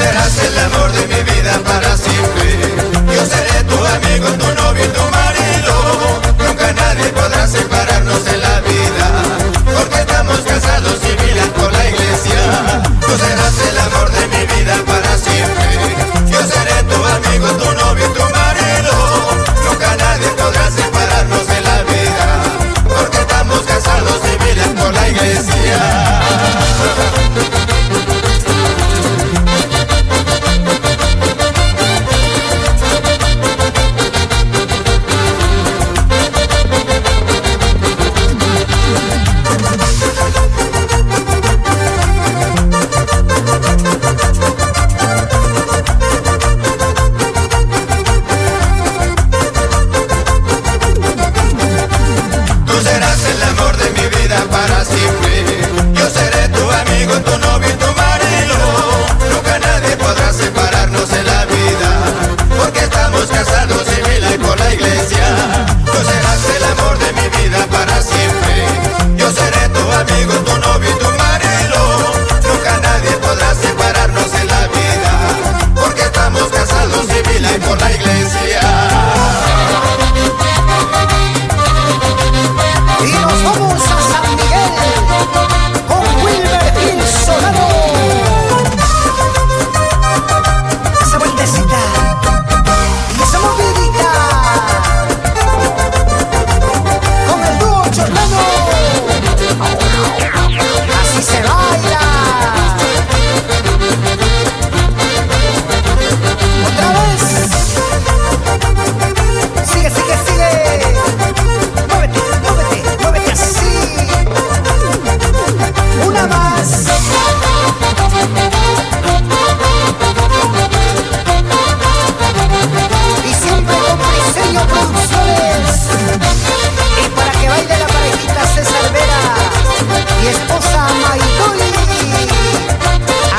C: serás el amor de mi vida para siempre. Yo seré tu amigo, tu novio y tu marido. Nunca nadie podrá separarnos en la vida, porque estamos casados civiles por la iglesia. Tú serás el amor de mi vida para siempre. Yo seré tu amigo, tu novio y tu marido. Nunca nadie podrá separarnos en la vida, porque estamos casados civiles por la iglesia. Para siempre, yo seré tu amigo, tu novio y tu marido. Nunca nadie podrá separarnos en la vida, porque estamos casados civil y por la iglesia. Tú serás el amor de mi vida para siempre. Yo seré tu amigo, tu novio y tu marido. Nunca nadie podrá separarnos en la vida, porque estamos casados civil y por la iglesia.
H: Y nos vamos a San Miguel con Wilmer Solano. Esa vueltecita y esa movidita con el dúo chorlano. Así se baila. Otra vez. Sigue, sigue, sigue. Muévete, muévete, muévete así. Una más. Y siempre con Briseño Producciones. Y para que baile la parejita César Vera y esposa Maidoli.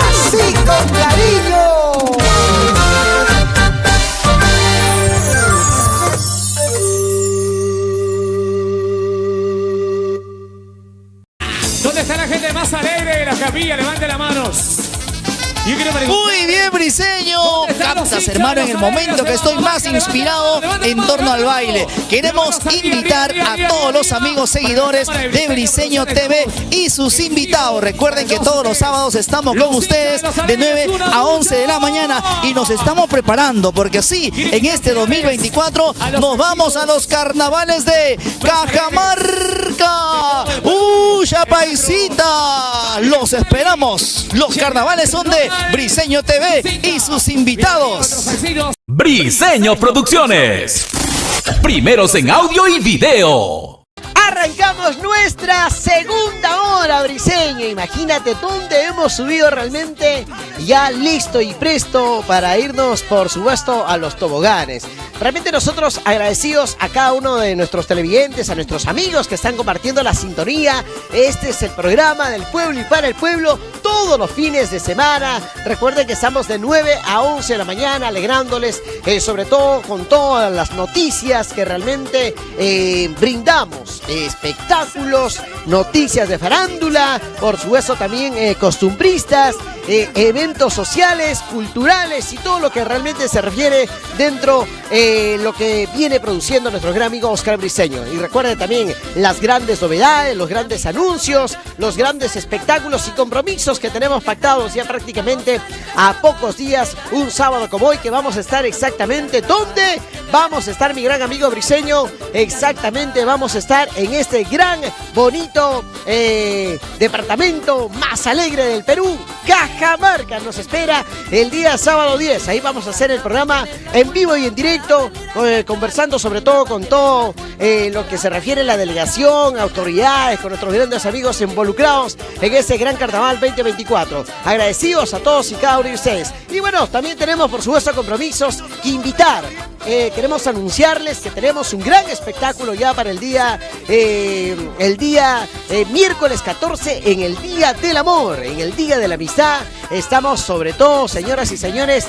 H: Así con cariño.
E: ¿Dónde está la gente más alegre de la capilla? Levante las manos. Yo quiero preguntar.
B: Muy bien, Briseño.
E: ¿Dónde están los
B: Captas,
E: hinchas,
B: hermano, en
E: los
B: el momento
E: alegres
B: que
E: de
B: estoy
E: Vamos
B: más
E: Marca?
B: inspirado
E: Levanta
B: en
E: las
B: torno
E: manos,
B: al baile. Queremos
E: Levanta las manos,
B: invitar
E: arriba,
B: a
E: arriba,
B: todos los
E: arriba,
B: amigos
E: arriba.
B: seguidores
E: Para
B: de
E: Briseño
B: Briseño
E: Producciones.
B: TV y sus invitados. Recuerden que
E: Los
B: todos los
E: ustedes.
B: sábados estamos
E: Los
B: con ustedes
E: hinchas, los
B: de 9
E: alegres, una
B: a 11 de la
E: lucha.
B: mañana y nos estamos preparando porque sí, en este 2024 nos vamos a los carnavales de Cajamarca. ¡Uya, paisita! Los esperamos. Los carnavales son de Briseño TV y sus invitados.
A: Briseño Producciones. Primeros en audio y video.
D: Arrancamos nuestra segunda hora, Briseño. Imagínate dónde hemos subido realmente, ya listo y presto para irnos, por supuesto, a los toboganes. Realmente nosotros agradecidos a cada uno de nuestros televidentes, a nuestros amigos que están compartiendo la sintonía. Este es el programa del pueblo y para el pueblo, todos los fines de semana. Recuerden que estamos de 9 a 11 de la mañana alegrándoles, sobre todo con todas las noticias que realmente brindamos. Espectáculos, noticias de farándula, por supuesto también costumbristas, eventos sociales, culturales y todo lo que realmente se refiere dentro lo que viene produciendo nuestro gran amigo Oscar Briseño. Y recuerden también las grandes novedades, los grandes anuncios, los grandes espectáculos y compromisos que tenemos pactados ya prácticamente a pocos días, un sábado como hoy, que vamos a estar exactamente ¿dónde? Vamos a estar, mi gran amigo Briseño, exactamente vamos a estar en este gran, bonito departamento más alegre del Perú, Cajamarca. Nos espera el día sábado 10. Ahí vamos a hacer el programa en vivo y en directo, conversando sobre todo con todo lo que se refiere a la delegación, autoridades, con nuestros grandes amigos involucrados en ese gran carnaval 2024. Agradecidos a todos y cada uno de ustedes. Y bueno, también tenemos por supuesto compromisos que invitar. Queremos anunciarles que tenemos un gran espectáculo ya para el día miércoles 14, en el Día del Amor, en el Día de la Amistad. Estamos sobre todo, señoras y señores,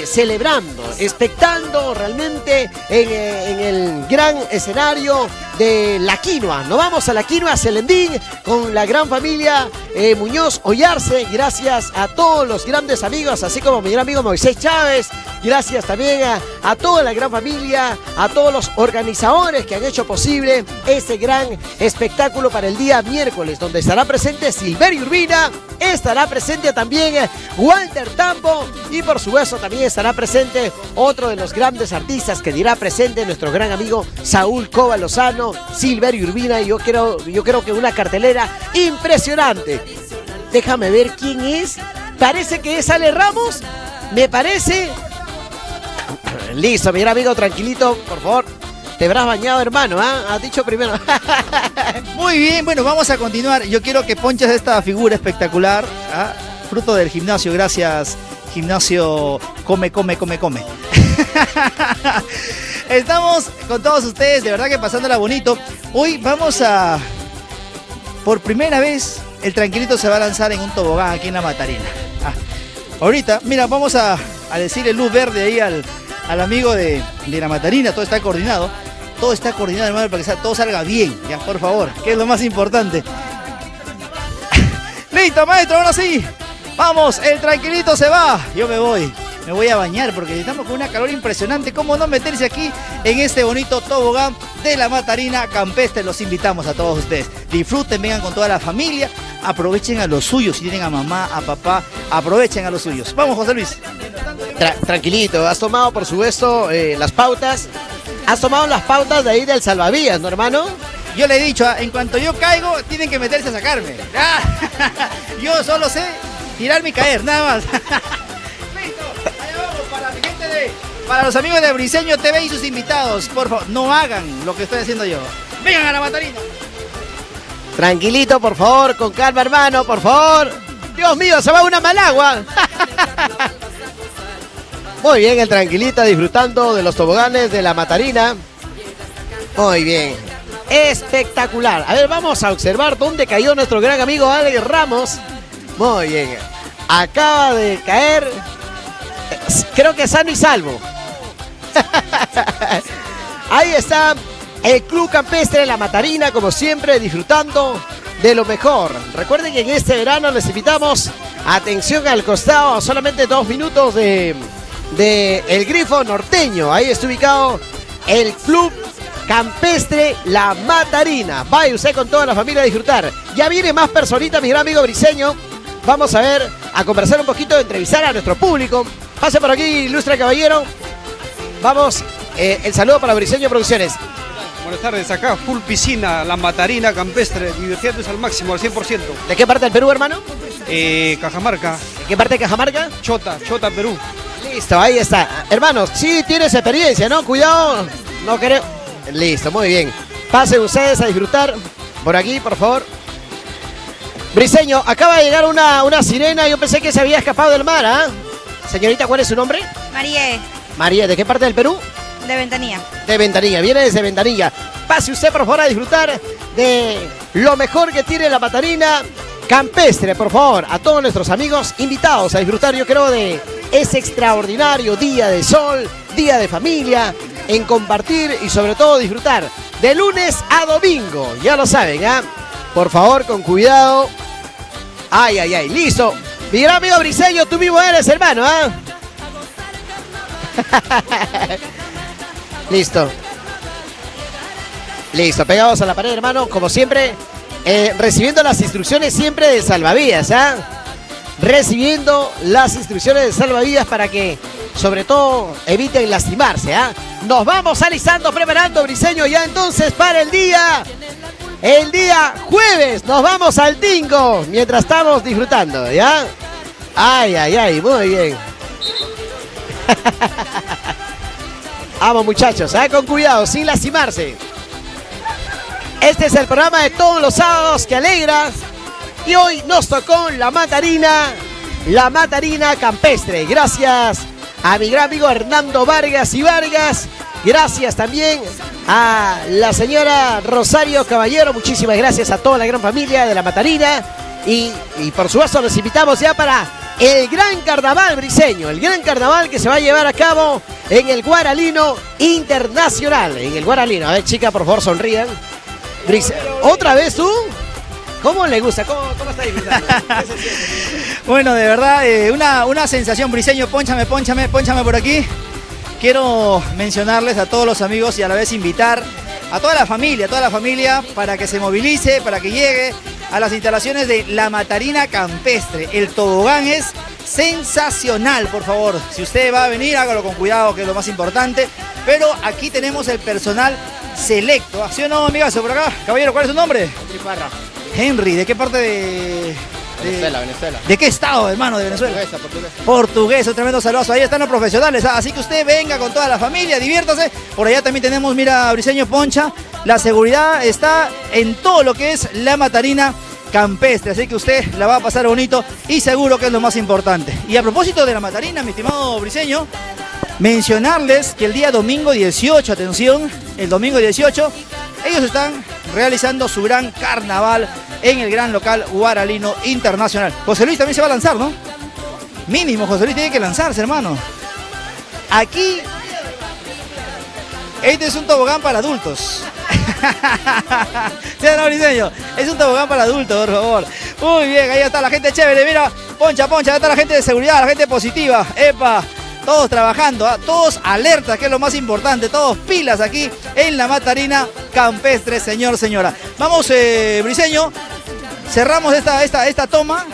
D: celebrando, expectando realmente en el gran escenario de La Quinoa. Nos vamos a La Quinoa, Celendín, con la gran familia Muñoz Ollarse. Gracias a todos los grandes amigos, así como mi gran amigo Moisés Chávez. Gracias también a toda la gran familia, a todos los organizadores que han hecho posible este gran espectáculo para el día miércoles, donde estará presente Silverio Urbina, estará presente también Walter Tambo y por supuesto también estará presente otro de los grandes artistas que dirá presente nuestro gran amigo Saúl Cova Lozano, Silverio Urbina, y yo creo que una cartelera impresionante. Déjame ver quién es. Parece que es Ale Ramos, me parece. Listo, mi gran amigo, tranquilito, por favor. Te habrás bañado, hermano, ¿ah? Has dicho primero.
B: Muy bien, bueno, vamos a continuar. Yo quiero que ponches esta figura espectacular, ¿ah? Fruto del gimnasio, gracias. Gimnasio come. Estamos con todos ustedes, de verdad que pasándola bonito. Hoy vamos a... Por primera vez, el Tranquilito se va a lanzar en un tobogán aquí en La Matarina. Ahorita, mira, vamos a decirle luz verde ahí al amigo de La Matarina. Todo está coordinado. Todo está coordinado, hermano, para que todo salga bien, ya, por favor, que es lo más importante. Listo, maestro, ahora sí. Vamos, el Tranquilito se va. Yo me voy a bañar porque estamos con una calor impresionante. ¿Cómo no meterse aquí en este bonito tobogán de La Matarina campestre? Los invitamos a todos ustedes. Disfruten, vengan con toda la familia. Aprovechen a los suyos. Si tienen a mamá, a papá, aprovechen a los suyos. Vamos, José Luis.
D: Tranquilito, has tomado por supuesto las pautas. Has tomado las pautas de ahí del salvavidas, ¿no, hermano?
B: Yo le he dicho, en cuanto yo caigo, tienen que meterse a sacarme. Yo solo sé tirarme y caer, nada más. Listo, allá vamos para mi gente para los amigos de Briseño TV y sus invitados. Por favor, no hagan lo que estoy haciendo yo. Vengan a La Matarina.
D: Tranquilito, por favor, con calma, hermano, por favor. Dios mío, se va una malagua. Muy bien, el Tranquilito disfrutando de los toboganes de La Matarina. Muy bien. Espectacular. A ver, vamos a observar dónde cayó nuestro gran amigo Alex Ramos. Muy bien. Acaba de caer, creo que sano y salvo. Ahí está el Club Campestre La Matarina, como siempre, disfrutando de lo mejor. Recuerden que en este verano les invitamos, atención al costado, solamente 2 minutos de el Grifo Norteño. Ahí está ubicado el Club Campestre La Matarina. Vaya usted con toda la familia a disfrutar. Ya viene más personita, mi gran amigo Briseño. Vamos a ver, a conversar un poquito, a entrevistar a nuestro público. Pase por aquí, ilustre caballero. Vamos, el saludo para Briseño Producciones.
I: Buenas tardes, acá full piscina, La Matarina Campestre, divirtiéndose al máximo, al 100%.
D: ¿De qué parte del Perú, hermano?
I: Cajamarca.
D: ¿De qué parte de Cajamarca?
I: Chota, Perú.
D: Listo, ahí está. Hermanos, sí tienes experiencia, ¿no? Cuidado, no creo. Listo, muy bien. Pasen ustedes a disfrutar por aquí, por favor. Briseño, acaba de llegar una sirena. Yo pensé que se había escapado del mar, ¿ah? Señorita, ¿cuál es su nombre?
J: María,
D: María, ¿de qué parte del Perú?
J: de Ventanilla.
D: De Ventanilla, viene desde Ventanilla. Pase usted, por favor, a disfrutar de lo mejor que tiene La Matarina Campestre, por favor. A todos nuestros amigos invitados a disfrutar, yo creo, de ese extraordinario día de sol, día de familia, en compartir y sobre todo disfrutar de lunes a domingo. Ya lo saben, ¿ah? Por favor, con cuidado. Ay, ay, ay, listo. Mi gran amigo Briseño, tú mismo eres, hermano, ¿ah? Listo. Listo, pegados a la pared, hermano, como siempre, recibiendo las instrucciones siempre de salvavidas, ¿ah? Recibiendo las instrucciones de salvavidas para que, sobre todo, eviten lastimarse, ¿ah? Nos vamos alisando, preparando, Briseño, ya entonces para el día jueves. Nos vamos al Tingo, mientras estamos disfrutando, ¿ya? Ay, ay, ay, muy bien. Vamos, muchachos, con cuidado, sin lastimarse. Este es el programa de todos los sábados que alegra. Y hoy nos tocó La Matarina Campestre. Gracias a mi gran amigo Hernando Vargas y Vargas. Gracias también a la señora Rosario Caballero. Muchísimas gracias a toda la gran familia de La Matarina. Y por supuesto los invitamos ya para el gran carnaval briseño. El gran carnaval que se va a llevar a cabo en el Guaralino Internacional. En el Guaralino. A ver, chicas, por favor, sonrían. ¿Otra vez tú? ¿Cómo le gusta? ¿Cómo está ahí?
J: Bueno, de verdad, una sensación, Briseño, pónchame por aquí. Quiero mencionarles a todos los amigos y a la vez invitar a toda la familia para que se movilice, para que llegue a las instalaciones de La Matarina Campestre. El tobogán es sensacional, por favor. Si usted va a venir, hágalo con cuidado, que es lo más importante. Pero aquí tenemos el personal selecto. ¿Sí o no, amigazo? Por acá. Caballero, ¿cuál es su nombre? Henry, ¿de qué parte de...?
K: Venezuela.
J: ¿De qué estado, hermano, de Venezuela?
K: Portuguesa.
J: Portugués, un tremendo saludo. Ahí están los profesionales, así que usted venga con toda la familia, diviértase. Por allá también tenemos, mira, Briseño, poncha. La seguridad está en todo lo que es La Matarina Campestre, así que usted la va a pasar bonito y seguro que es lo más importante. Y a propósito de La Matarina, mi estimado Briseño, mencionarles que el día domingo 18, atención, el domingo 18, ellos están realizando su gran carnaval en el gran local Guaralino Internacional. José Luis también se va a lanzar, ¿no? Mínimo, José Luis tiene que lanzarse, hermano. Aquí, este es un tobogán para adultos. ¿Sí, no, Briseño? Es un tobogán para adultos, por favor. Muy bien, ahí está la gente chévere, mira. Poncha, ahí está la gente de seguridad, la gente positiva. ¡Epa! Todos trabajando, todos alertas, que es lo más importante, todos pilas aquí en La Matarina Campestre, señora. Vamos, Briseño, cerramos esta toma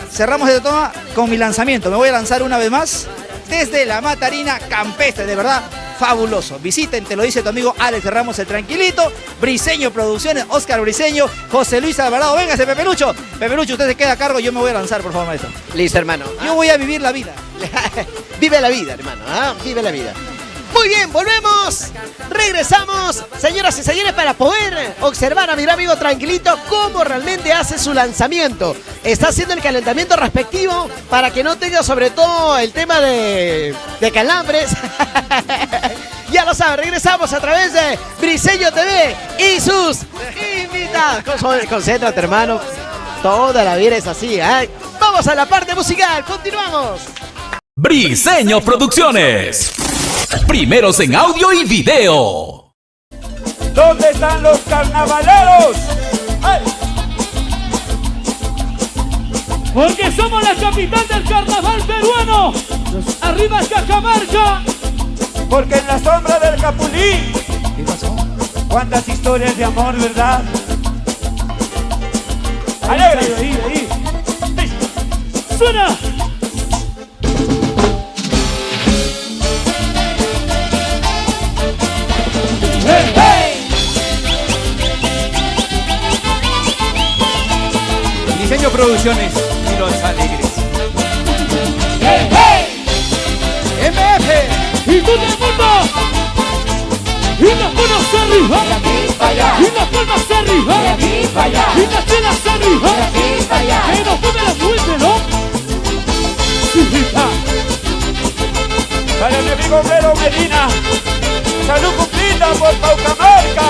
J: con mi lanzamiento. Me voy a lanzar una vez más desde La Matarina Campestre, de verdad, fabuloso. Visiten, te lo dice tu amigo Alex Ramos el Tranquilito, Briseño Producciones, Oscar Briseño, José Luis Alvarado. Véngase, Pepe Lucho, usted se queda a cargo, yo me voy a lanzar, por favor, maestro.
D: Listo, hermano.
J: Yo voy a vivir la vida.
D: Vive la vida, hermano, vive la vida. Muy bien, volvemos, regresamos, señoras y señores, para poder observar a mi amigo Tranquilito cómo realmente hace su lanzamiento. Está haciendo el calentamiento respectivo para que no tenga sobre todo el tema de calambres. Ya lo saben, regresamos a través de Briseño TV y sus invitados. Concéntrate, hermano, toda la vida es así, ¿eh? Vamos a la parte musical, continuamos.
A: Briseño Producciones. Primeros en audio y video.
G: ¿Dónde están los carnavaleros? ¡Ay!
E: Porque somos la capital del carnaval peruano. Arriba Cajamarca.
G: Porque en la sombra del Capulí. ¿Qué pasó? Cuántas historias de amor, ¿verdad? ¡Alegre!
E: Ahí. ¡Suena!
G: ¡Hey, hey!
K: Briseño Producciones y los alegres.
G: ¡Hey, hey!
E: MF. Y todo el mundo. Y las manos arriba.
F: De aquí para allá.
E: Y las palmas arriba.
F: De aquí para allá.
E: Y las telas arriba.
F: De aquí para allá.
E: Que nos pone la fuente, ¿no?
G: Para mi amigo Vero Medina. Salud cumplida por Paucamarca.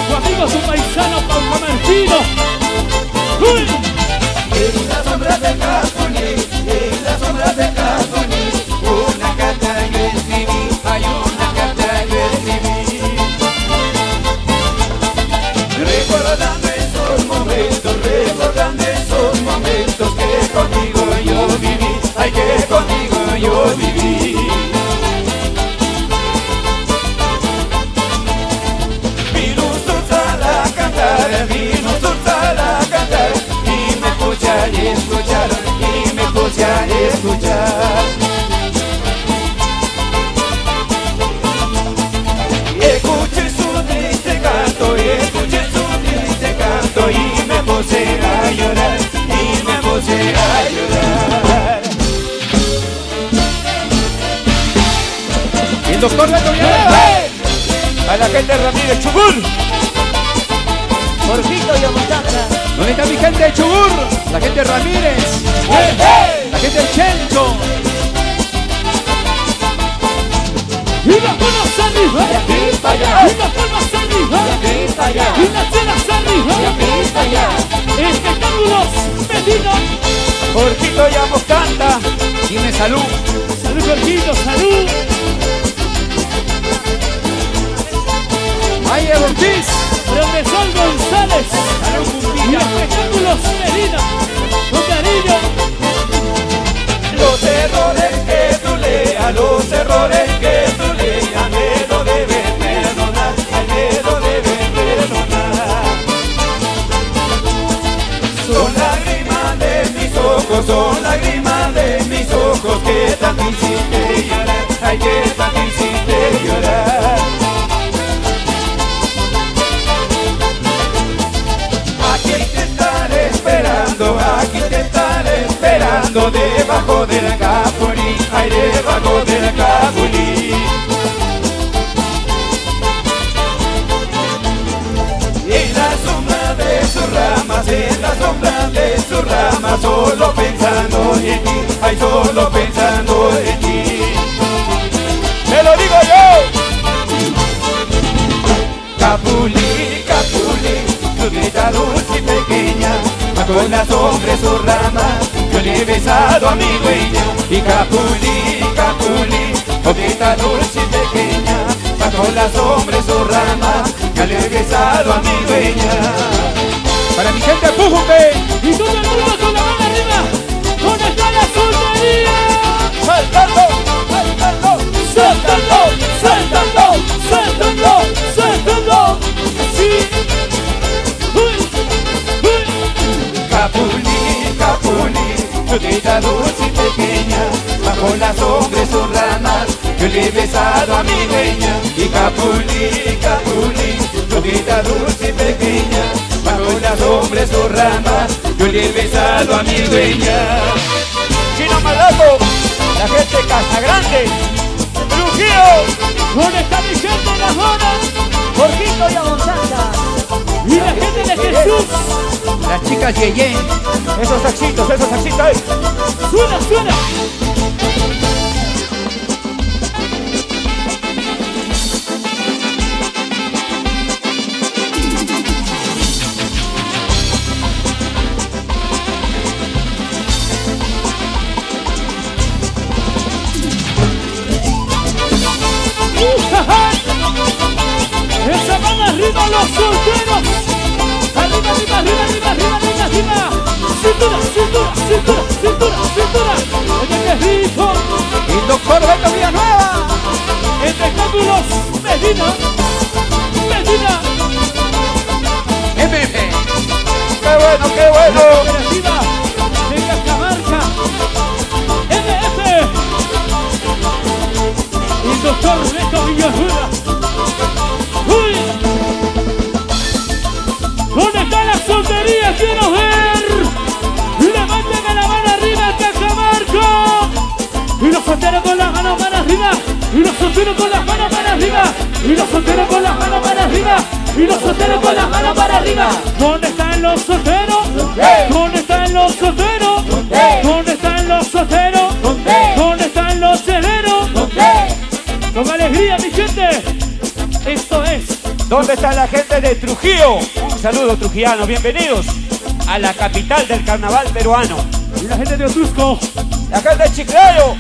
E: Tu amigo, su paisano paucamarquino. ¡Uy!
C: En las sombras del Capulí, en las sombras del Capulí, una carta yo escribí, hay una carta yo escribí. Recordando esos momentos que contigo yo viví, ay que contigo yo viví. Vino Sultana a cantar, y me puse a escuchar, Escuché su triste canto, y me puse a llorar,
G: Y el doctor Beto Villanueva. A la gente de Ramírez Chubur.
D: Jorgito y Amotaca.
K: ¿Dónde está mi gente de Chubur? La gente de Ramírez.
G: ¡Hey, hey!
K: La gente del Chencho.
E: Y las manos arriba.
F: De aquí para allá.
E: Y las palmas arriba.
F: De aquí para allá.
E: Y las telas arriba.
F: De aquí para allá.
E: Espectáculos Medina.
G: Jorgito Llamos canta.
K: Dime salud.
E: Salud, Jorgito, salud. Valle Ortiz, Progresor González, y espectáculos Medina, con cariño.
G: Los errores que tú leas, los errores que tú leas, me lo debes perdonar, ay, me lo debes perdonar. Son lágrimas de mis ojos, son lágrimas de mis ojos que tanto hiciste llorar, ay, que tanto hiciste llorar. Aquí te estaré esperando, aquí te estaré esperando debajo del capulí, ay, debajo del capulí. En la sombra de sus ramas, en la sombra de sus ramas, solo pensando en ti, ay, solo pensando en ti. ¡Te lo digo yo! Capulí, capulí, tu grita dulce y pequeña, bajo la sombra de sus ramas, yo le he besado a mi dueña. Y capulí, capulí, tu grita dulce y pequeña, bajo la sombra de sus ramas, yo le he besado a mi dueña.
K: Para mi gente, Pujumbe.
E: Y todo el mundo con la mano arriba, ¿dónde está la soltería?
G: ¡Saltando, saltando,
E: ¡Saltando, saltando, saltando, saltando! ¡Sí! ¡Uy, uy!
G: Capulí, capulí, tu grita dulce y pequeña, bajo la sombra de sus ramas, yo le he besado a mi dueña. Y capulí, capulí, tu grita dulce y pequeña, bajo la sombra de sus ramas, yo le he besado a mi dueña. Chino Malaco, la gente de Casa Grande, Trujillo,
E: ¿Dónde está mi gente de la zona?
H: Jorgito y Agonzanda.
E: Y la gente de Jesús.
K: Las chicas Yeyen.
G: esos saxitos, ahí.
E: ¡Suena, suena! ¡Esa mano arriba los solteros! ¡Arriba, arriba, arriba, arriba, arriba, arriba, arriba! ¡Cintura, cintura, cintura, cintura, cintura! ¡Oye, qué rico!
K: Y doctor Beto Villanueva.
E: Espectáculos Medina, Medina.
K: MF.
G: ¡Qué bueno, qué bueno!
E: Cooperativa de Cajamarca, MF. Y el doctor Beto Villanueva. ¡Uy! ¿Dónde está la soltería? ¡Quiero ver! ¡Levanten la mano arriba el Cajamarca! Y los solteros con las manos para arriba. Y los solteros con las manos para arriba. Y los solteros con las manos para arriba. Y los solteros con las manos para arriba. ¿Dónde están los solteros? ¿Dónde están los solteros? ¿Dónde están los solteros? ¿Dónde están los severos? Con alegría, mi gente. Esto es.
G: ¿Dónde está la gente de Trujillo? Un saludo, trujillanos, bienvenidos a la capital del carnaval peruano.
E: Y la gente de Otusco.
G: La gente de Chiclayo,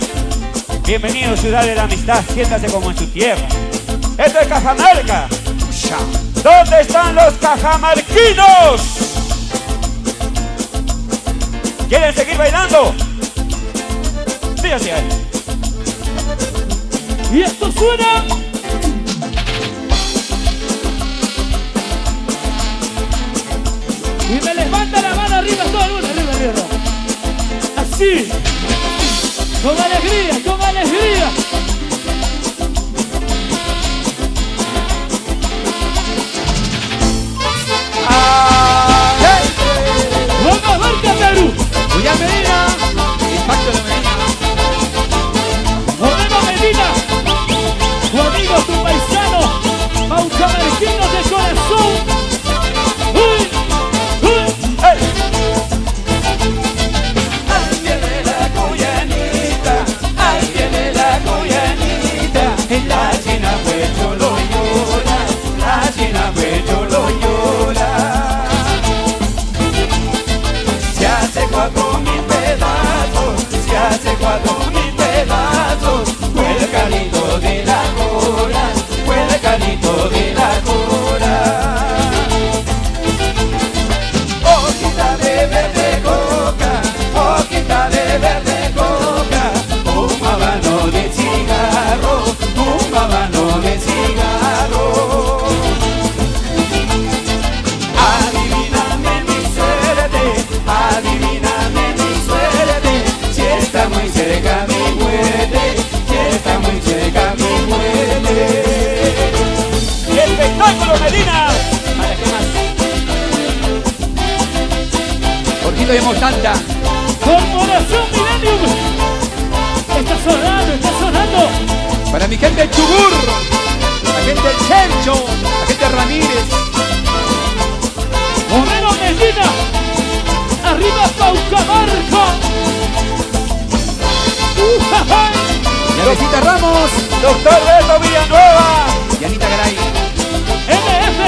G: bienvenidos, ciudad de la amistad, siéntase como en su tierra. Esto es Cajamarca. ¿Dónde están los cajamarquinos? ¿Quieren seguir bailando? Sí, así es.
E: Y esto suena. Y me levanta la mano arriba, todo el mundo, arriba, arriba. Así. Con alegría, con alegría. ¡Vamos a ver, Perú!
K: Julián Medina. Impacto de Medina.
E: Moreno Medina. Tu amigo, tu paisano. Paucamarquino de corazón. ¡Uy! ¡Uy!
G: ¡Hey! Ahí viene la cuyanita, ahí viene la cuyanita.
E: Millennium. Está sonando, está sonando.
K: Para mi gente del Chubur, la gente del Chencho, la gente de Ramírez.
E: Moreno Medina. Arriba Paucamarca.
K: Yanesita Ramos, Doctor Beto Villanueva y Anita Garay.
E: MF.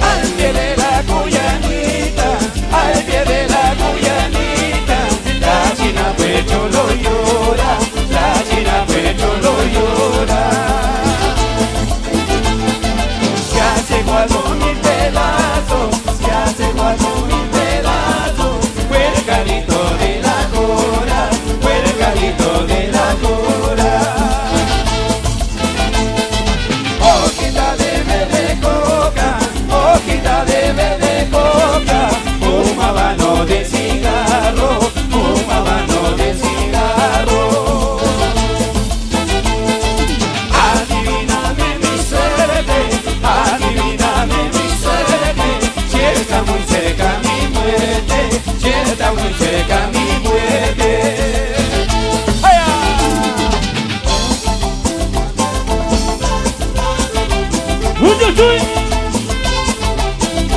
G: Al pie de la cuyanita, al pie de la cuyanita, la china pecho lo llora, la china pecho lo llora. Se hace 4.000 pedazos, se hace 4.000 pedazos, fue el carito de la cora, fue el carito de la cora. Hojita de verde coca, hojita de verde coca, un habano de cigarro, un habano de cigarro. Adivíname mi suerte, si está muy cerca mi muerte, si está muy cerca mi muerte.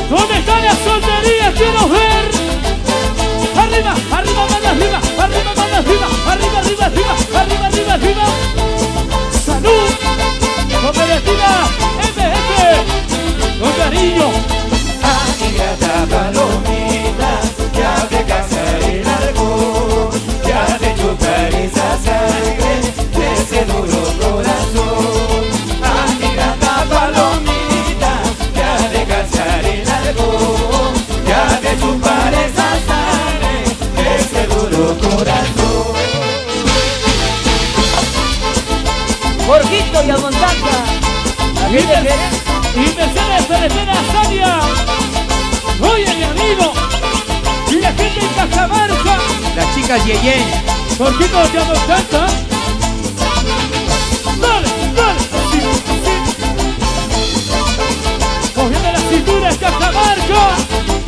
E: ¿Dónde están las solterías? Quiero ver. Arriba, arriba, mano arriba, arriba, mano arriba, arriba, arriba, arriba, arriba, arriba, arriba. Salud. Cooperativa MF. Con cariño.
G: Agigata palomita, ya te casaré el alcohol, ya te chuparé esa sangre de ese duro corazón. Agigata palomita, ya te casaré el alcohol, ya te chuparé esa sangre de ese duro corazón.
H: Jorgito y Almontaca.
E: Y Mercedes Ferretera Sania. Oye, mi amigo. Y la gente en Cajamarca.
K: Las chicas Yeyen.
E: Jorgito te Almontaca. Dale, dale. Cogiendo la cintura en Cajamarca.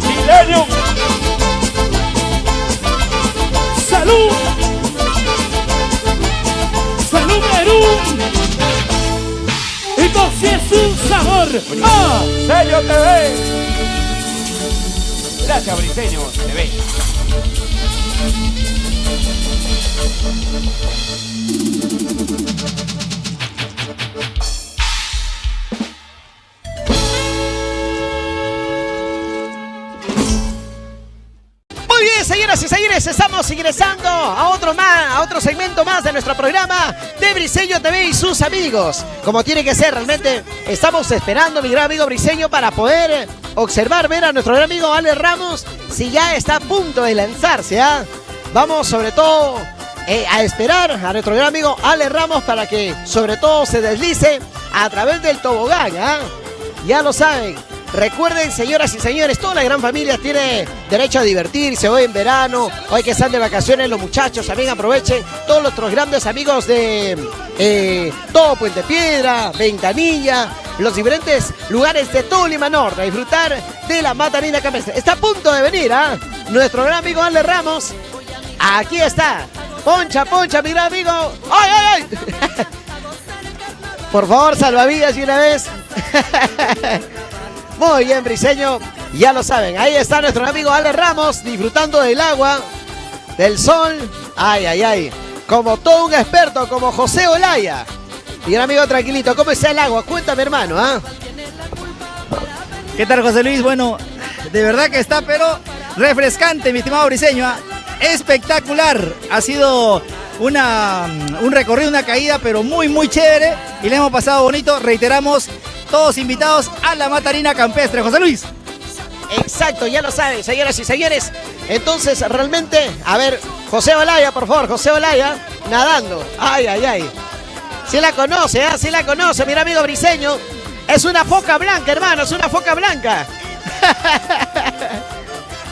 E: Millennium. Salud. Salud, Perú. Y por si es un sabor. ¡Ah!
K: Sello TV. Gracias, Briseño TV.
D: Muy bien, señoras y señores, estamos ingresando a otro segmento más de nuestro programa de Briseño TV y sus amigos. Como tiene que ser, realmente estamos esperando, mi gran amigo Briseño, para poder observar, ver a nuestro gran amigo Ale Ramos si ya está a punto de lanzarse. Vamos sobre todo a esperar a nuestro gran amigo Ale Ramos para que sobre todo se deslice a través del tobogán. Ya lo saben. Recuerden, señoras y señores, toda la gran familia tiene derecho a divertirse hoy en verano, hoy que están de vacaciones los muchachos, también aprovechen todos nuestros grandes amigos de todo Puente Piedra, Ventanilla, los diferentes lugares de todo Lima Norte, a disfrutar de la Matarina Campestre. Está a punto de venir, nuestro gran amigo Ale Ramos, aquí está, poncha, poncha, mi gran amigo, ¡ay, ay, ay! Por favor, salvavidas y una vez. Muy bien, Briseño, ya lo saben, ahí está nuestro amigo Ale Ramos disfrutando del agua, del sol, ay, ay, ay, como todo un experto, como José Olaya. Mi gran amigo, tranquilito, ¿cómo está el agua? Cuéntame, hermano,
J: ¿Qué tal, José Luis? Bueno, de verdad que está, pero refrescante, mi estimado Briseño, espectacular, ha sido un recorrido, una caída, pero muy, muy chévere, y le hemos pasado bonito, reiteramos, todos invitados a la Matarina Campestre. José Luis.
D: Exacto, ya lo saben, señoras y señores. Entonces, realmente, a ver, José Olaya, por favor, José Olaya, nadando. Ay, ay, ay. Sí la conoce, sí la conoce, mi amigo Briseño. Es una foca blanca, hermano, es una foca blanca.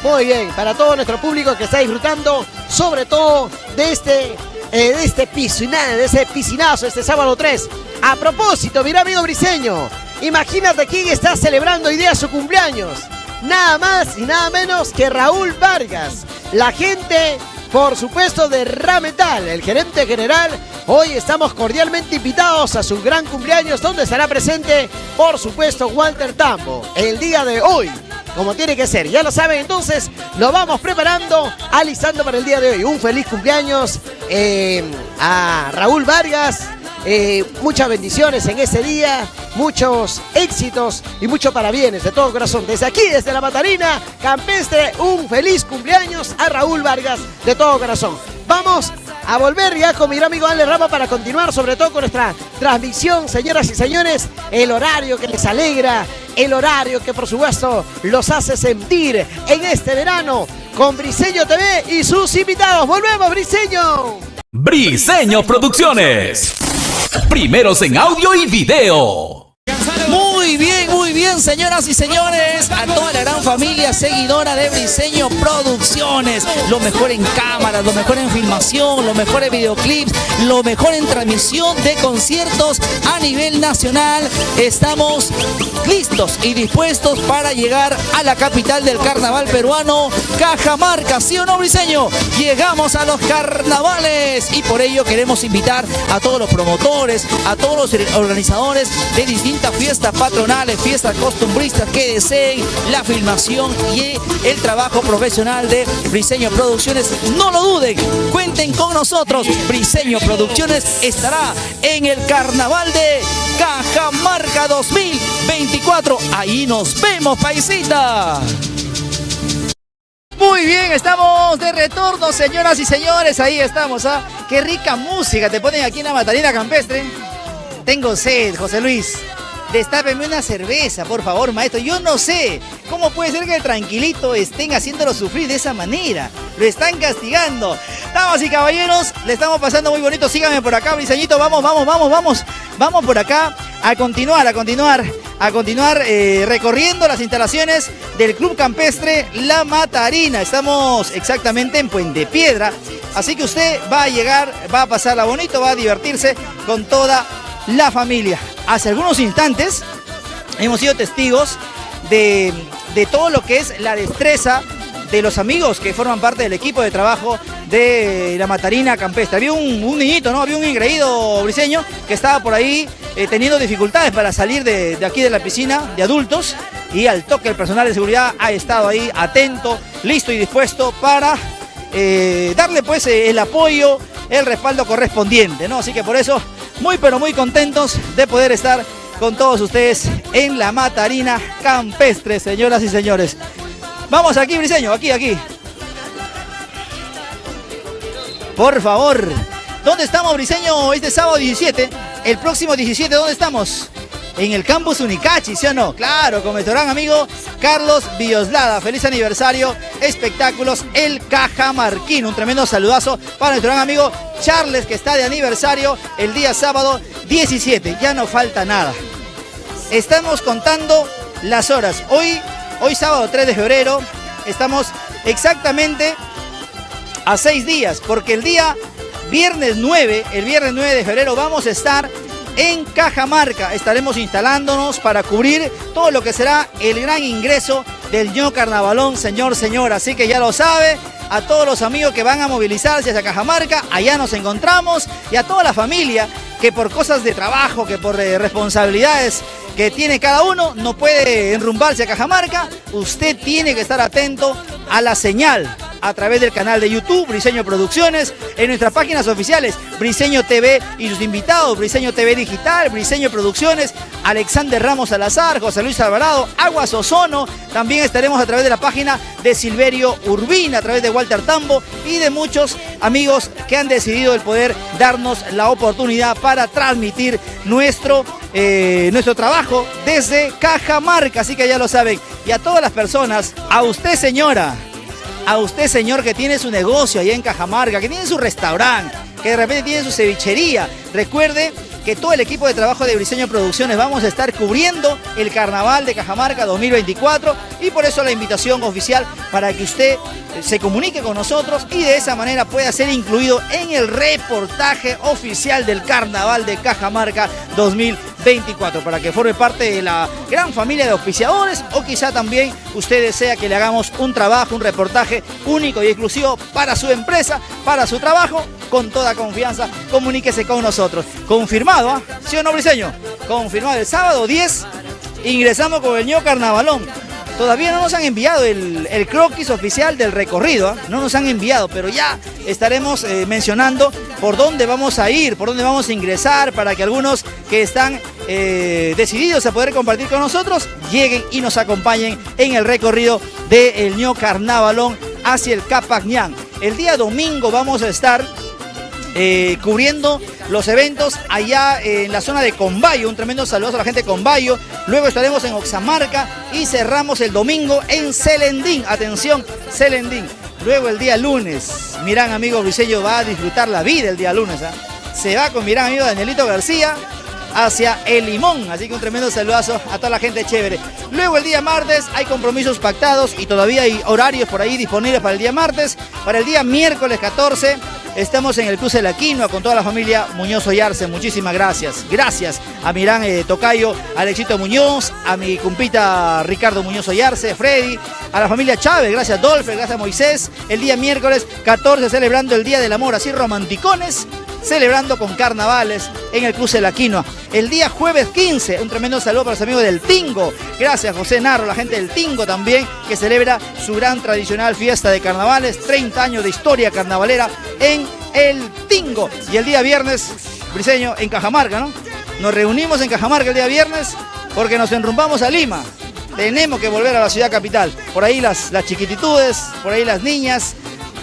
D: Muy bien, para todo nuestro público que está disfrutando, sobre todo de este piscinazo, este sábado 3. A propósito, mi amigo Briseño, imagínate quién está celebrando hoy día su cumpleaños. nada más y nada menos que Raúl Vargas. La gente, por supuesto, de Rametal, el gerente general. Hoy estamos cordialmente invitados a su gran cumpleaños, donde estará presente, por supuesto, Walter Tambo. El día de hoy, como tiene que ser, ya lo saben, entonces lo vamos preparando, alisando para el día de hoy. Un feliz cumpleaños a Raúl Vargas. Muchas bendiciones en ese día, muchos éxitos y muchos parabienes de todo corazón. Desde aquí, desde la Matarina Campestre, un feliz cumpleaños a Raúl Vargas de todo corazón. Vamos a volver ya con mi gran amigo Ale Rama para continuar sobre todo con nuestra transmisión, señoras y señores. El horario que les alegra, el horario que por supuesto los hace sentir en este verano con Briseño TV y sus invitados. ¡Volvemos, Briseño!
A: Briseño Producciones. Primeros en audio y video.
B: Muy bien, señoras y señores, a toda la gran familia seguidora de Briseño Producciones. Lo mejor en cámaras, lo mejor en filmación, lo mejor en videoclips, lo mejor en transmisión de conciertos a nivel nacional. Estamos listos y dispuestos para llegar a la capital del carnaval peruano, Cajamarca. ¿Sí o no, Briseño? Llegamos a los carnavales y por ello queremos invitar a todos los promotores, a todos los organizadores de distintas fiestas patronales, fiestas costumbristas que deseen la filmación y el trabajo profesional de Briseño Producciones. No lo duden, cuenten con nosotros. Briseño Producciones estará en el carnaval de Cajamarca 2024. Ahí nos vemos, paisita.
J: Muy bien, estamos de retorno, señoras y señores. Ahí estamos, ¿ah? Qué rica música te ponen aquí en la Matarina Campestre. Tengo sed, José Luis. Destápeme una cerveza, por favor, maestro. Yo no sé cómo puede ser que el Tranquilito estén haciéndolo sufrir de esa manera. Lo están castigando. Damas y caballeros, le estamos pasando muy bonito. Síganme por acá, Briseñito. Vamos. Vamos por acá a continuar recorriendo las instalaciones del Club Campestre La Matarina. Estamos exactamente en Puente Piedra. Así que usted va a llegar, va a pasarla bonito, va a divertirse con toda la familia. Hace algunos instantes hemos sido testigos de todo lo que es la destreza de los amigos que forman parte del equipo de trabajo de la Matarina Campestre. Había un niñito, ¿no? Había un ingreído, Briseño, que estaba por ahí teniendo dificultades para salir de aquí de la piscina de adultos, y al toque el personal de seguridad ha estado ahí atento, listo y dispuesto para darle pues el apoyo, el respaldo correspondiente, ¿no? Así que por eso muy pero muy contentos de poder estar con todos ustedes en la Matarina Campestre, señoras y señores. Vamos aquí, Briseño, aquí. Por favor. ¿Dónde estamos, Briseño, este sábado 17? El próximo 17, ¿dónde estamos? En el campus Unicachi, ¿sí o no? Claro, con nuestro gran amigo Carlos Villoslada. Feliz aniversario, espectáculos El Cajamarquín. Un tremendo saludazo para nuestro gran amigo Charles, que está de aniversario el día sábado 17. Ya no falta nada. Estamos contando las horas. Hoy sábado 3 de febrero, estamos exactamente a 6 días, porque el viernes 9 de febrero vamos a estar en Cajamarca. Estaremos instalándonos para cubrir todo lo que será el gran ingreso del ño carnavalón, señora. Así que ya lo sabe, a todos los amigos que van a movilizarse hacia Cajamarca, allá nos encontramos, y a toda la familia que por cosas de trabajo, que por responsabilidades que tiene cada uno, no puede enrumbarse a Cajamarca. Usted tiene que estar atento a la señal a través del canal de YouTube Briseño Producciones, en nuestras páginas oficiales Briseño TV y sus invitados, Briseño TV Digital, Briseño Producciones, Alexander Ramos Salazar, José Luis Alvarado, Aguas Ozono. También estaremos a través de la página de Silverio Urbina, a través de Walter Tambo y de muchos amigos que han decidido el poder darnos la oportunidad para transmitir nuestro trabajo desde Cajamarca. Así que ya lo saben. Y a todas las personas, a usted, señora, a usted, señor, que tiene su negocio allá en Cajamarca, que tiene su restaurante, que de repente tiene su cevichería, recuerde que todo el equipo de trabajo de Briseño Producciones vamos a estar cubriendo el Carnaval de Cajamarca 2024, y por eso la invitación oficial para que usted se comunique con nosotros y de esa manera pueda ser incluido en el reportaje oficial del Carnaval de Cajamarca 2024. 24, para que forme parte de la gran familia de auspiciadores, o quizá también usted desea que le hagamos un trabajo, un reportaje único y exclusivo para su empresa, para su trabajo. Con toda confianza, comuníquese con nosotros. Confirmado, ¿ah? ¿Sí o no, Briseño? Confirmado. El sábado 10 ingresamos con el ño Carnavalón. Todavía no nos han enviado el croquis oficial del recorrido, ¿eh? No nos han enviado, pero ya estaremos mencionando por dónde vamos a ir, por dónde vamos a ingresar, para que algunos que están decididos a poder compartir con nosotros lleguen y nos acompañen en el recorrido del ño Carnavalón hacia el Capacñán. El día domingo vamos a estar cubriendo los eventos allá en la zona de Combayo. Un tremendo saludo a la gente de Combayo. Luego estaremos en Oxamarca y cerramos el domingo en Celendín. Atención, Celendín. Luego el día lunes, mi gran amigo Briseño va a disfrutar la vida el día lunes, ¿eh? Se va con mi gran amigo Danielito García hacia El Limón, así que un tremendo saludazo a toda la gente chévere. Luego el día martes hay compromisos pactados y todavía hay horarios por ahí disponibles para el día martes. Para el día miércoles 14 estamos en el cruce de la Quinoa con toda la familia Muñoz Ollarse. Muchísimas gracias. Gracias a mi gran tocayo Alexito Muñoz, a mi cumpita Ricardo Muñoz Ollarse, Freddy, a la familia Chávez, gracias Dolphe, gracias Moisés. El día miércoles 14 celebrando el Día del Amor, así romanticones, celebrando con carnavales en el cruce de la Quinoa. El día jueves 15, un tremendo saludo para los amigos del Tingo. Gracias José Narro, la gente del Tingo también, que celebra su gran tradicional fiesta de carnavales, 30 años de historia carnavalera en el Tingo. Y el día viernes, Briseño, en Cajamarca, ¿no? Nos reunimos en Cajamarca el día viernes porque nos enrumbamos a Lima. Tenemos que volver a la ciudad capital. Por ahí las chiquititudes, por ahí las niñas,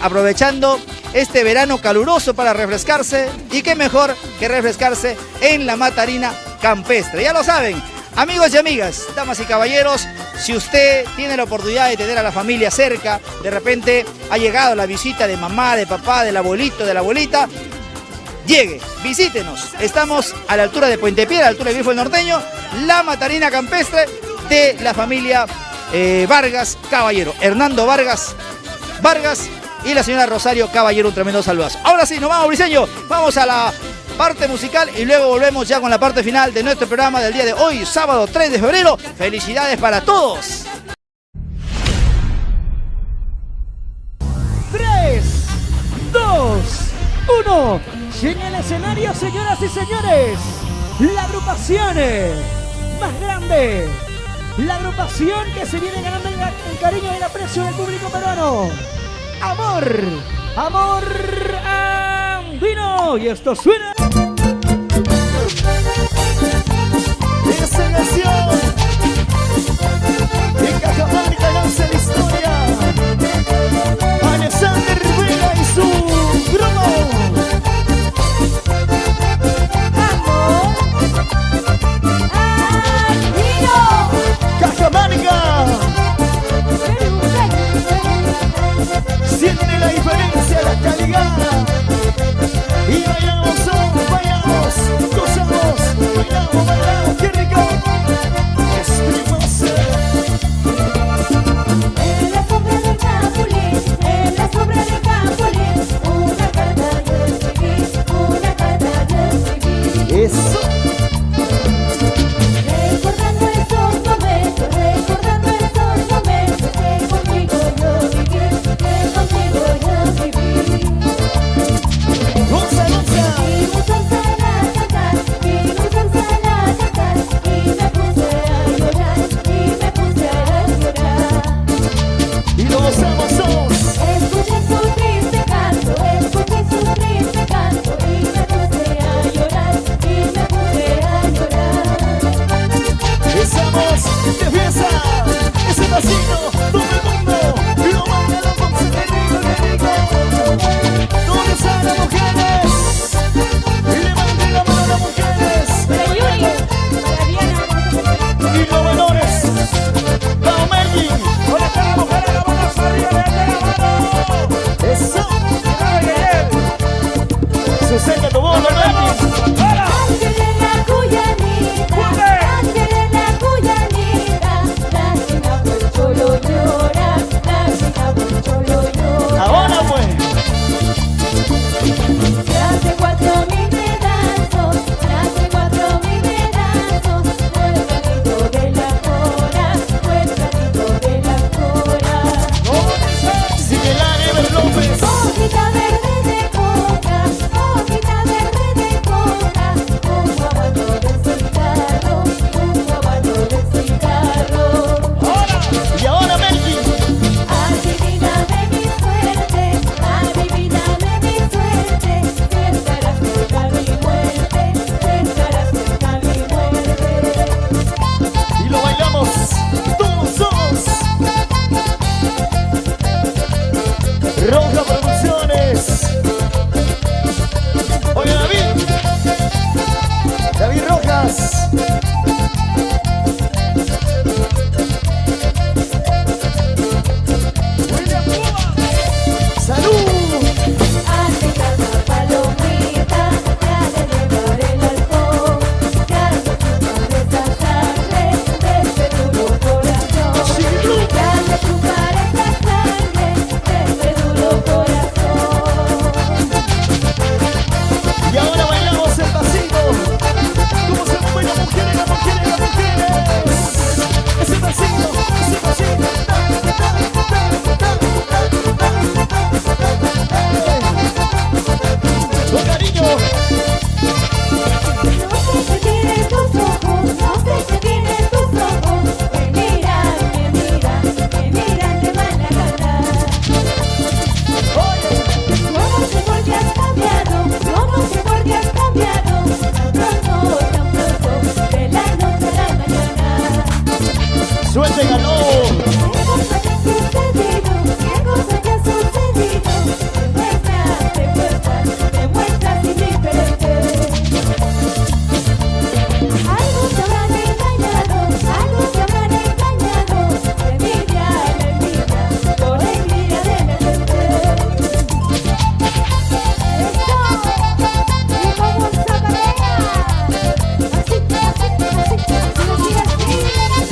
J: aprovechando este verano caluroso para refrescarse, y qué mejor que refrescarse en la Matarina Campestre. Ya lo saben, amigos y amigas, damas y caballeros, si usted tiene la oportunidad de tener a la familia cerca, de repente ha llegado la visita de mamá, de papá, del abuelito, de la abuelita, llegue, visítenos. Estamos a la altura de Puente Piedra, a la altura de Grifo el Norteño, la Matarina Campestre de la familia Vargas Caballero, Hernando Vargas y la señora Rosario Caballero. Un tremendo saludazo. Ahora sí, nos vamos, Briseño. Vamos a la parte musical y luego volvemos ya con la parte final de nuestro programa del día de hoy, sábado 3 de febrero. Felicidades para todos.
E: 3, 2, 1. Y en el escenario, señoras y señores, la agrupación más grande, la agrupación que se viene ganando el cariño y el aprecio del público peruano. Amor, Amor Andino. Y esto suena.
C: Esa nación en Cajamarca nace la historia. Alexander Vega y su grupo.
F: Amor Andino.
C: Cajamarca. Siente la diferencia, la calidad. Y bailamos, bailamos, gozamos, bailamos, bailamos, qué rico.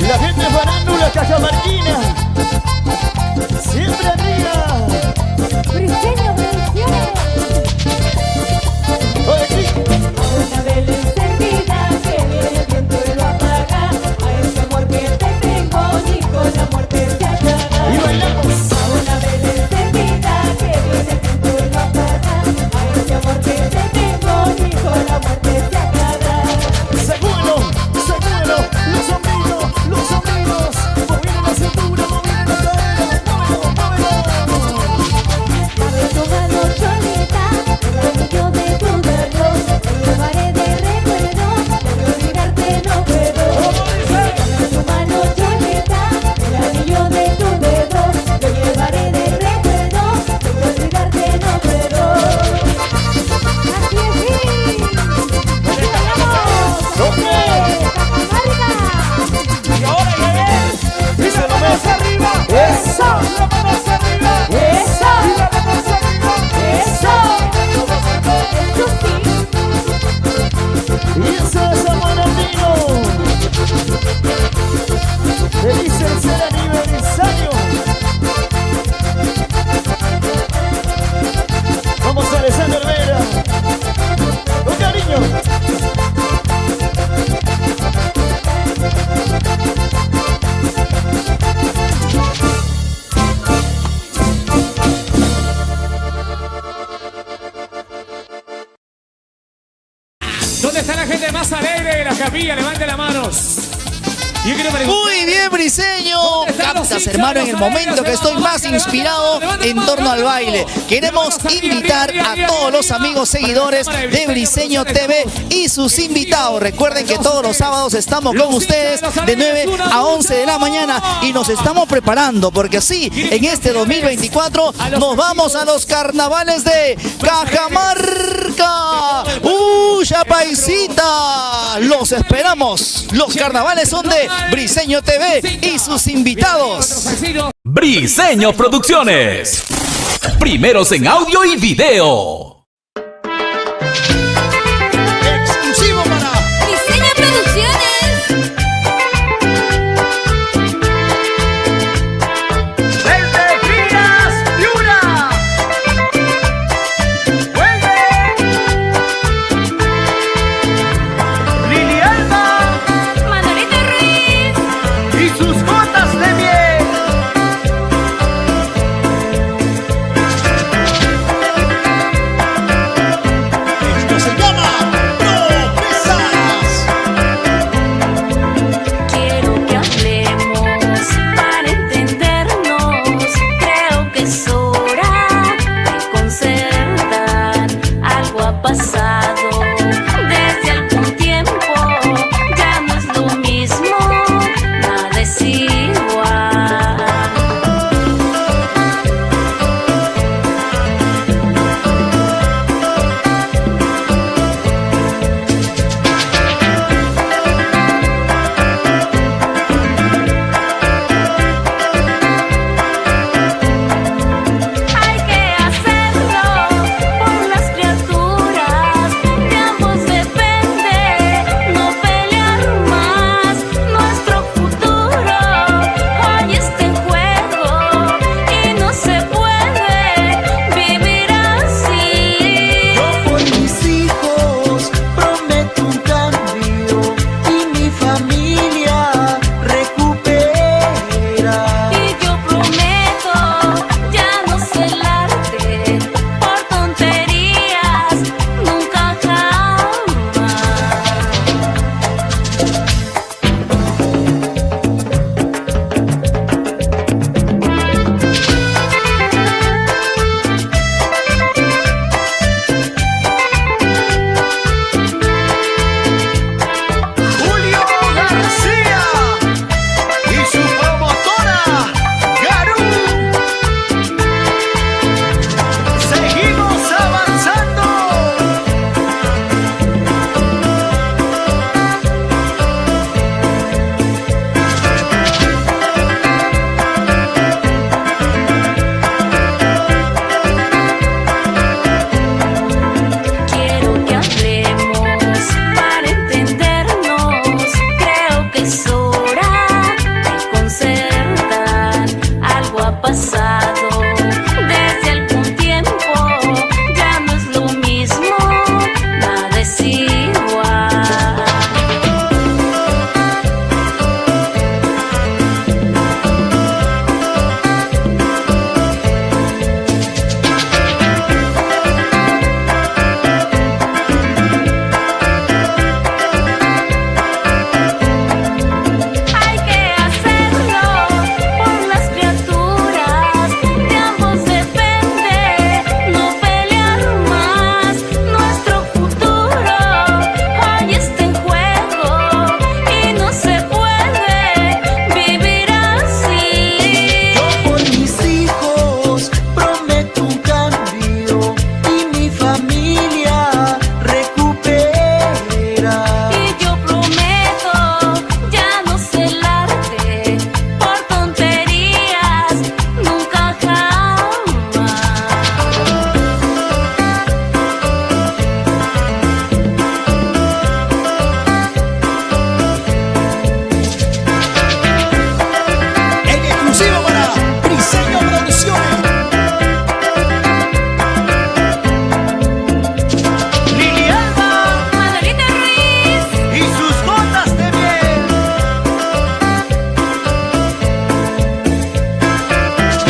G: La gente de farándula cajamarquina siempre arriba.
F: Briseño Producciones.
G: Oye, aquí.
F: Una vela encendida que viene el viento y lo apaga. A ese amor que te tengo ni con la muerte se acaba.
G: Y bailamos.
F: A una vela encendida que viene el viento y lo apaga. A ese amor que te tengo ni con la muerte se acaba.
G: Seguro, seguro, los sombreros, moviendo la cintura, moviendo la cadera, muévelo.
F: Sabe tu mano cholita, el anillo de tu dedo, te llevaré de recuerdo, de olvidarte no puedo. Sabe tu mano cholita, el anillo de tu dedo, te llevaré de recuerdo, de olvidarte no puedo. Así es, ¡aquí bailamos!
G: Y ahora ya ves, y la mano hacia arriba. Eso. Y la mano hacia arriba.
F: ¡Eso!
G: Y la mano hacia arriba.
F: ¡Eso!
G: Y eso es amor latino. Feliz tercer aniversario. Vamos a Alessandro Herrera. Con cariño.
K: ¿Dónde está la gente más alegre de la capilla? Levante las manos. Yo quiero preguntar.
B: Muy bien, Briseño.
K: ¿Dónde están los
B: Captas,
K: hinchas
B: hermano,
K: de
B: en el
K: los
B: momento
K: alegres?
B: que estoy más inspirado en torno al baile. Queremos invitar a todos los amigos seguidores de Briseño TV y sus invitados. Recuerden que todos los sábados estamos con ustedes de 9 a 11 de la mañana y nos estamos preparando porque así en este 2024 nos vamos a los carnavales de Cajamarca. ¡Uya paisita! Los esperamos. Los carnavales son de Briseño TV y sus invitados.
A: Briseño Producciones. Primeros en audio y video.
B: Exclusivo para
F: Briseño Producciones.
G: Desde Crías Piura. Lili Alba
F: Manolito Ruiz.
G: y sus gotas de miel.
F: pasado. Desde algún tiempo ya no es lo mismo, nada es igual. Hay que hacerlo por las criaturas, de ambos depende no pelear más. Nuestro futuro hoy está en juego y no se puede vivir así.
H: Yo por mis hijos prometo un cambio y mi familia recupera.
F: Y yo prometo ya no celarte por tonterías, nunca jamás.
B: En exclusivo para Briseño Producciones.
H: Lili Alba
F: Manuelita Ruiz,
H: y sus gotas de miel.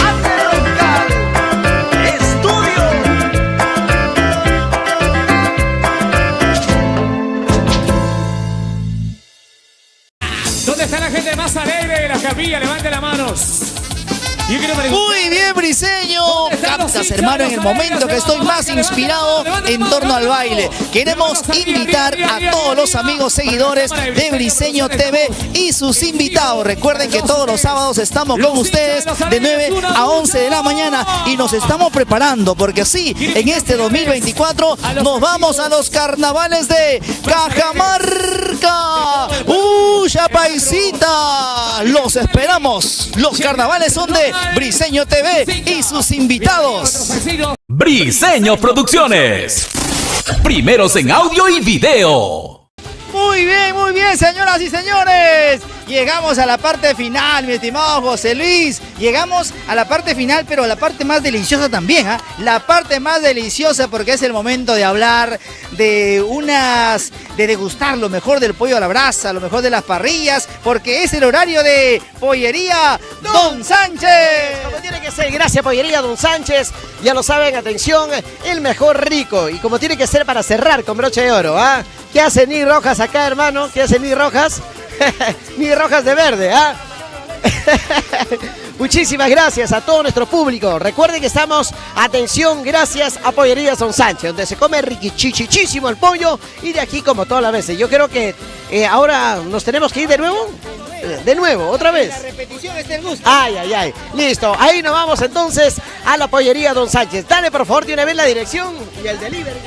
H: Arte Roncal Estudio.
K: ¿Dónde está la gente más alegre de la capilla? Levante las manos. Yo quiero preguntar.
B: Muy bien, Briseño.
K: ¿Dónde están los
B: Captas,
K: hinchas,
B: hermano, en
K: los
B: el momento que estoy más inspirado en torno al baile. Queremos invitar a todos los amigos seguidores de Briseño TV y sus invitados. Recuerden que todos los sábados estamos con ustedes de 9 a 11 de la mañana y nos estamos preparando porque sí, en este 2024 nos vamos a los carnavales de Cajamarca. Paisita! Los esperamos. Los carnavales son de Briseño TV y sus invitados.
A: Briseño Producciones. Primeros en audio y video.
J: Muy bien, señoras y señores. Llegamos a la parte final, mi estimado José Luis. Llegamos a la parte final, pero a la parte más deliciosa también, ¿ah? La parte más deliciosa porque es el momento de hablar de degustar lo mejor del pollo a la brasa, lo mejor de las parrillas, porque es el horario de Pollería Don Sánchez.
D: Como tiene que ser, gracias Pollería Don Sánchez. Ya lo saben, atención, el mejor rico. Y como tiene que ser para cerrar con broche de oro, ¿ah? ¿Qué hace Ni Rojas acá, hermano? ¿Qué hace Ni Rojas? Ni Rojas de verde, ¿ah? Muchísimas gracias a todo nuestro público. Recuerden que estamos, atención, gracias a Pollería Don Sánchez, donde se come riquichichichísimo el pollo y de aquí como todas las veces. Yo creo que ahora nos tenemos que ir de nuevo. De nuevo, otra vez.
J: La repetición está el gusto.
D: Ay. Listo. Ahí nos vamos entonces a la Pollería Don Sánchez. Dale, por favor, de una vez la dirección y el delivery.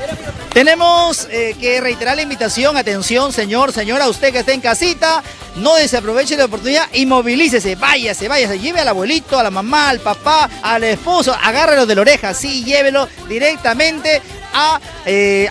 J: Tenemos que reiterar la invitación, atención señor, señora, usted que está en casita, no desaproveche la oportunidad y movilícese, váyase, lleve al abuelito, a la mamá, al papá, al esposo, agárrelo de la oreja, sí, llévelo directamente a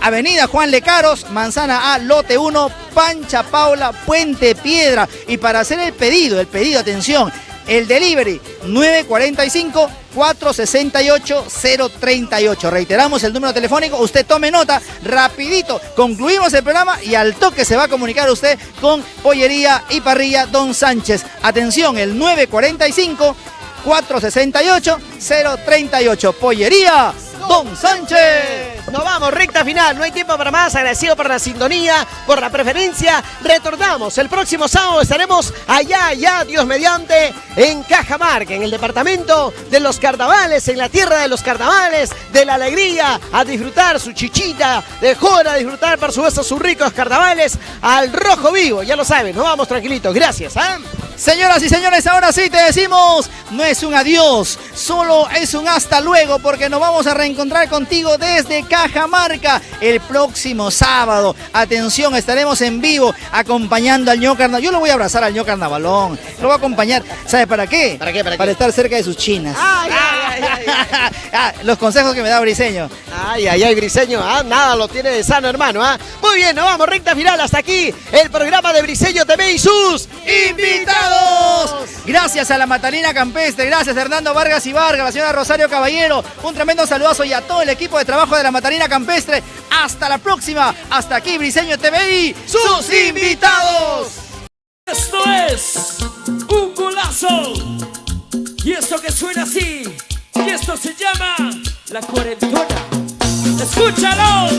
J: Avenida Juan Lecaros, Manzana A, Lote 1, Pancha Paula, Puente Piedra. Y para hacer el pedido, atención, el delivery 945-468-038. Reiteramos el número telefónico, usted tome nota, rapidito, concluimos el programa y al toque se va a comunicar usted con Pollería y Parrilla Don Sánchez. Atención, el 945-468-038. Pollería Don Sánchez.
D: Nos vamos, recta final, no hay tiempo para más. Agradecido por la sintonía, por la preferencia. Retornamos el próximo sábado, estaremos allá, Dios mediante, en Cajamarca, en el departamento de los carnavales, en la tierra de los carnavales, de la alegría, a disfrutar su chichita de jora, a disfrutar por supuesto sus ricos carnavales al rojo vivo. Ya lo saben, nos vamos tranquilitos, gracias.
J: Señoras y señores, ahora sí te decimos, no es un adiós, solo es un hasta luego, porque nos vamos a reencontrar contigo desde Cajamarca el próximo sábado. Atención, estaremos en vivo acompañando al ño Carnaval. Yo lo voy a abrazar al ño Carnavalón, lo voy a acompañar. ¿Sabe para qué?
D: ¿Para qué?
J: Para estar cerca de sus chinas.
D: Ay.
J: Los consejos que me da Briseño.
D: Ay, ay, ay, Briseño, nada lo tiene de sano, hermano, Muy bien, nos vamos, recta final, hasta aquí el programa de Briseño TV y sus invitados.
J: Gracias a la Matarina Campestre, gracias a Hernando Vargas y Vargas, la señora Rosario Caballero, un tremendo saludazo y a todo el equipo de trabajo de la Matarina Campestre. Hasta la próxima, hasta aquí Briseño TV y sus invitados.
K: Esto es un golazo. Y esto que suena así. Y esto se llama La Cuarentona. ¡Escúchalo!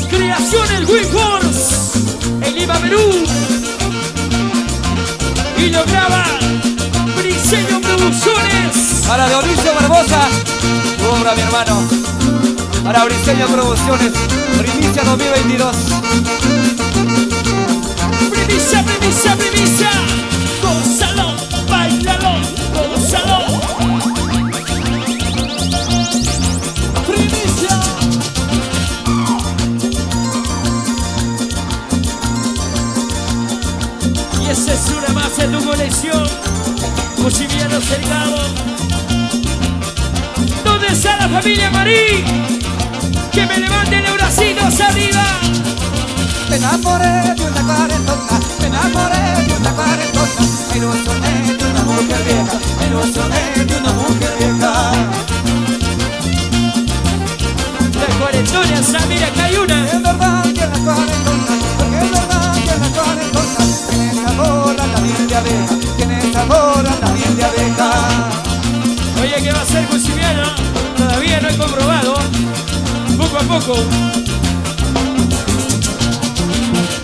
K: Creaciones Winforce en Lima, Perú. Y lo graba Briseño Producciones.
G: Para Dionisio Barbosa, tu obra, mi hermano. Para Briseño Producciones, primicia 2022.
K: Primicia, primicia, primicia. Gózalo, bailalo, gózalo. Primicia. Y esa es una más de tu colección. Cuchilliano Delgado. ¿Dónde está la familia Marí? Que me levanten los bracitos arriba.
G: Me enamoré de una cuarentona, me enamoré de una cuarentona. Me ilusioné de una mujer vieja, me ilusioné de una mujer vieja.
K: La cuarentona, esa, mira que hay una.
G: Es verdad que la cuarentona, porque es verdad que la cuarentona tiene sabor a la miel de abeja, tiene sabor a la miel de abeja.
K: Oye, ¿qué va a hacer Cuchilliano? Todavía no he comprobado. Poco a poco.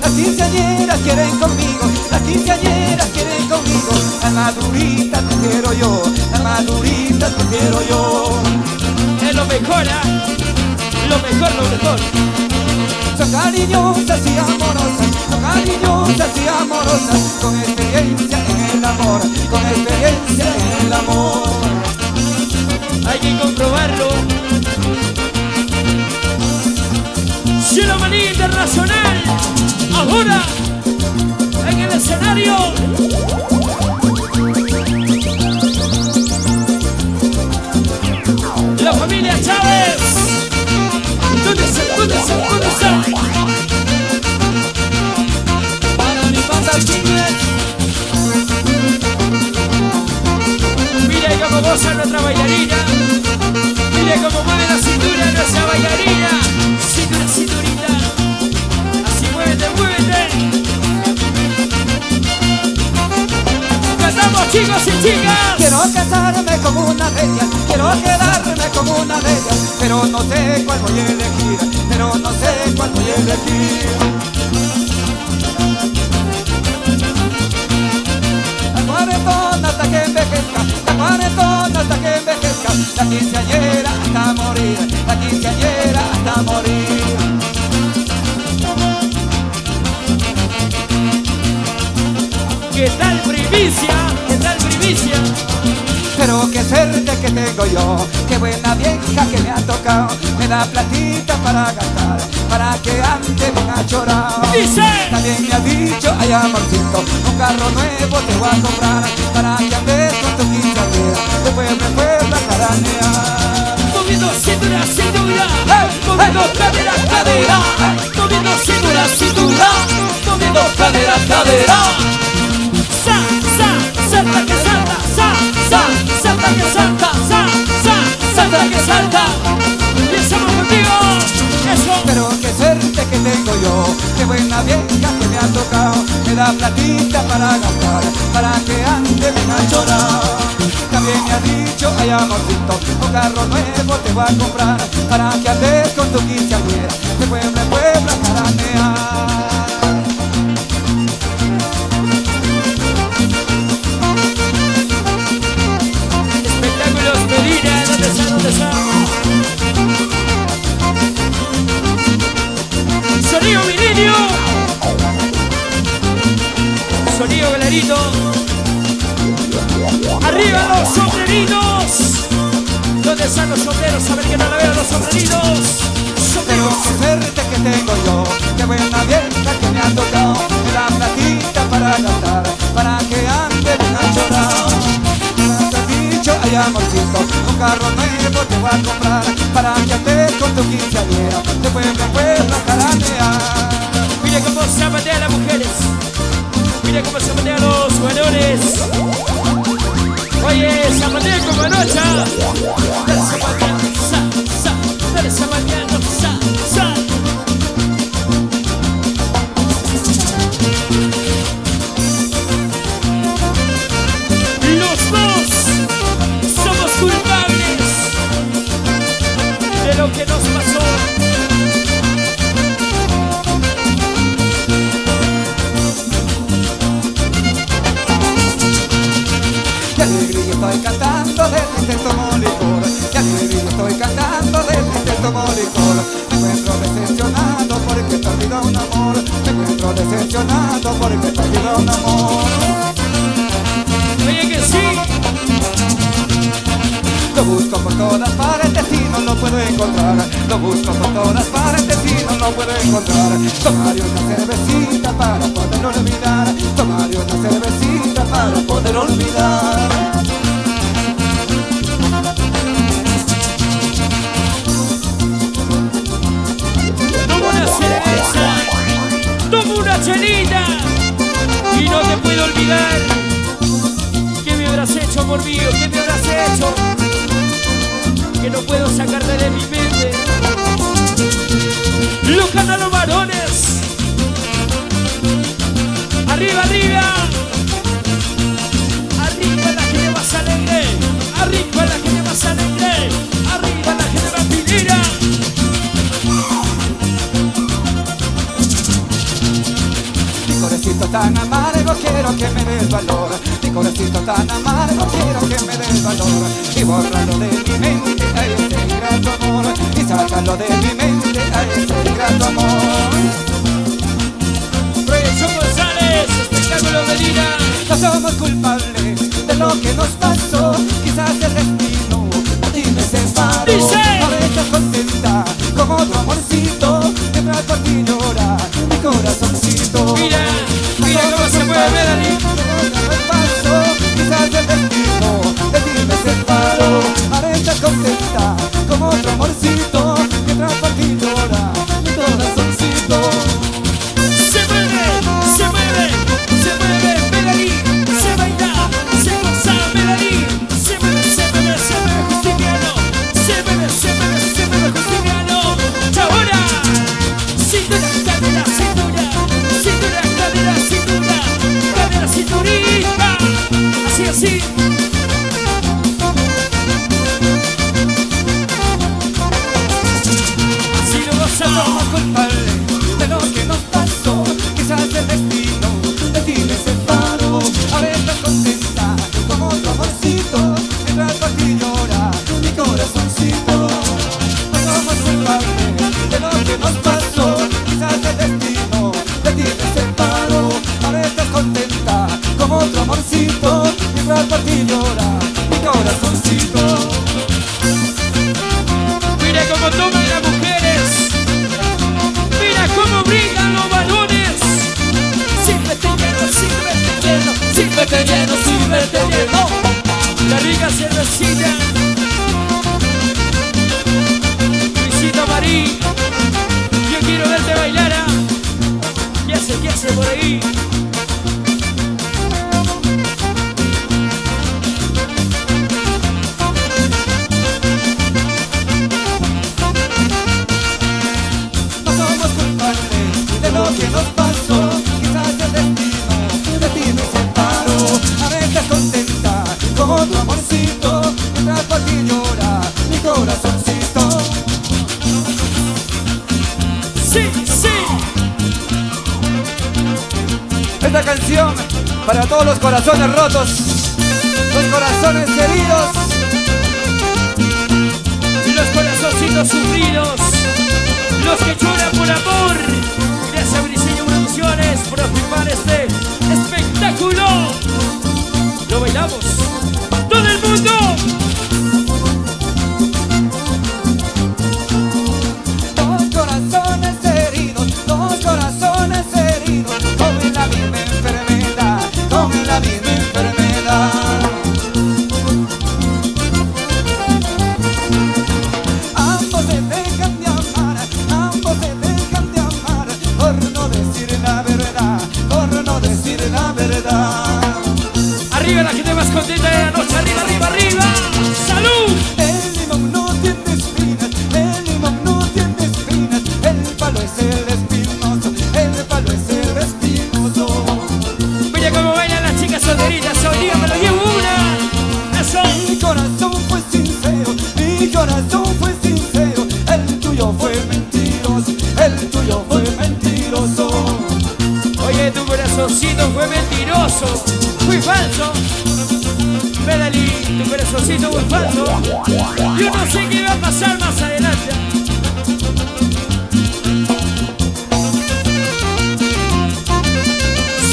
G: Las quinceañeras quieren conmigo, las quinceañeras quieren conmigo. La madurita te quiero yo, la madurita te quiero yo.
K: Es lo mejor, lo mejor, lo mejor.
G: Son cariñosas y amorosas, son cariñosas y amorosas. Con experiencia en el amor, con experiencia en el amor.
K: Hay que comprobarlo. Cielo Maní Internacional. Ahora, en el escenario. La familia Chávez. ¿Dónde está? ¿Dónde está? ¿Dónde está?
G: Para mi banda Chingles.
K: Mira cómo goza nuestra bailarina. Mira cómo mueve la cintura nuestra bailarina. Cintura, cinturita. Así muévete, muévete. Cantamos, chicos y chicas.
G: Quiero casarme con una de ellas, quiero quedarme con una de ellas, pero no sé cuál voy a elegir, pero no sé cuál voy a elegir. La cuarentona hasta que envejezca, la cuarentona hasta que envejezca, la quinceañera hasta morir, la quinceañera hasta morir.
K: ¿Qué tal primicia? ¿Qué tal primicia?
G: Pero qué suerte que tengo yo, qué buena vieja que me ha tocado. Me da platita para gastar, para que ande bien achorado.
K: Dice.
G: También me ha dicho, ay amorcito, un carro nuevo te voy a comprar, para que andes con tu quinceañera, de pueblo en pueblo a caranear.
K: Moviendo cintura, cintura, moviendo cadera, cadera, moviendo cintura, cintura, moviendo cadera, cadera. Sa, sa, salta que salta, sa, sa, salta que salta, sa, sa, salta que salta. Y estamos contigo, eso.
G: Pero qué suerte que tengo yo, qué buena vieja que me ha tocado. Me da platita para gastar, para que ande bien achorado. También me ha dicho, ay amorcito, un carro nuevo te voy a comprar, para que andes con tu quinceañera, de pueblo en pueblo a caranear.
K: Espectáculos Medina, ¿dónde está? ¿Dónde está? Sonido Milenio. Sonido Galerito. Arriba los sombreritos. ¿Dónde están los sombreros? A ver que no la veo los sombreritos.
G: Pero qué suerte que tengo yo, qué buena vieja que me ha tocado. Me da platita para gastar, para que ande bien achorado. carro nuevo te voy a comprar para que andes con tu quinceañera de pueblo a pueblo a jaranear.
E: Mira cómo zapatean las mujeres. Mira cómo zapatean los varones. Oye, zapatea como anoche. Dale zapateando, dale zapateando, Los dos somos culpables de lo que nos pasó.
G: Qué alegría estoy cantando desde que tomo licor. Qué alegría estoy cantando desde que tomo licor. Me encuentro decepcionado porque te olvidó un amor. Me encuentro decepcionado porque te olvidó un amor.
E: Oye que sí.
G: Lo busco por todas partes y no lo puedo encontrar. Lo busco por todas partes y no lo puedo encontrar. Tomaré una cervecita para poder olvidar. Tomaré una cervecita para poder olvidar.
E: Tomo una cerveza, tomo una chelita y no te puedo olvidar. ¿Qué me habrás hecho, amor mío? ¿Qué me habrás hecho? Que no puedo sacarte de mi mente. Los canales varones. Arriba, arriba. Arriba la gente más alegre. Arriba la gente más alegre. Arriba la gente más pilera.
G: Mi corazoncito tan amargo quiero que me des valor. Mi corazoncito tan amargo quiero que me des valor. Y bórralo de mi mente a ese ingrato amor. Y sácalo de mi mente a ese ingrato amor.
E: Proyección González, espectáculo Medina.
G: No somos culpables de lo que nos pasó. Quizás el destino a ti me separó.
E: Dice.
G: Ahora estás contenta con otro amorcito. Mientras por ti llora mi corazoncito.
E: Mira, mira cómo se mueve Melanie.
G: Quizás el destino de ti me separó. Ahora estás contenta con otro amorcito. Mientras por ti llora mi corazoncito.
E: Se mueve, se mueve, se mueve Melanie. Se baila, se goza Melanie. Se mueve, se mueve, se mueve Justiniano. Se mueve, se mueve, se mueve Justiniano. Ahora, cintura, cadera, cintura. Cintura, cadera, cintura. Cadera, cinturita. Así, así. Así lo gozamos.
G: Somos culpables de lo que nos pasó. Quizás el destino de ti me separó. Ahora estás contenta con otro amorcito. Mientras por ti llora mi corazoncito. No somos culpables de lo que nos pasó. Quizás el destino de ti me separó. Ahora estás contenta con otro amorcito. Mientras por ti llora mi corazoncito.
E: Mira cómo toman las mujeres. Mira cómo brindan los varones. Siempre te lleno, siempre te lleno, siempre te lleno, siempre te lleno. La rica cervecita. Luisito Marín. Yo quiero verte bailar. ¿Qué hace por ahí?
G: No somos culpables de lo que nos pasó. Quizás el destino de ti me separó. Ahora estás contenta con otro amorcito. Mientras por ti llora mi corazoncito.
E: Sí, sí.
G: Esta canción para todos los corazones rotos, los corazones heridos.
E: Los corazoncitos sufridos, los que lloran por amor. Gracias a Briseño Producciones por afirmar este espectáculo. Lo bailamos, todo el mundo.
G: Dos corazones heridos, dos corazones heridos, con la misma enfermedad, con la misma enfermedad.
K: Arriba la gente más contenta de la noche. Arriba, arriba, arriba. ¡Salud!
G: El limón no tiene espinas, el limón no tiene espinas, el palo es el espinoso, el palo es el espinoso.
K: Mira cómo bailan las chicas solteritas. Hoy día me lo llevo una. Eso.
G: Mi corazón fue sincero, mi corazón fue sincero, el tuyo fue mentiroso, el tuyo fue mentiroso.
K: Oye, tu corazoncito fue mentiroso. Fui falso. Medalí, tu corazoncito fue falso. Yo no sé qué va a pasar más adelante.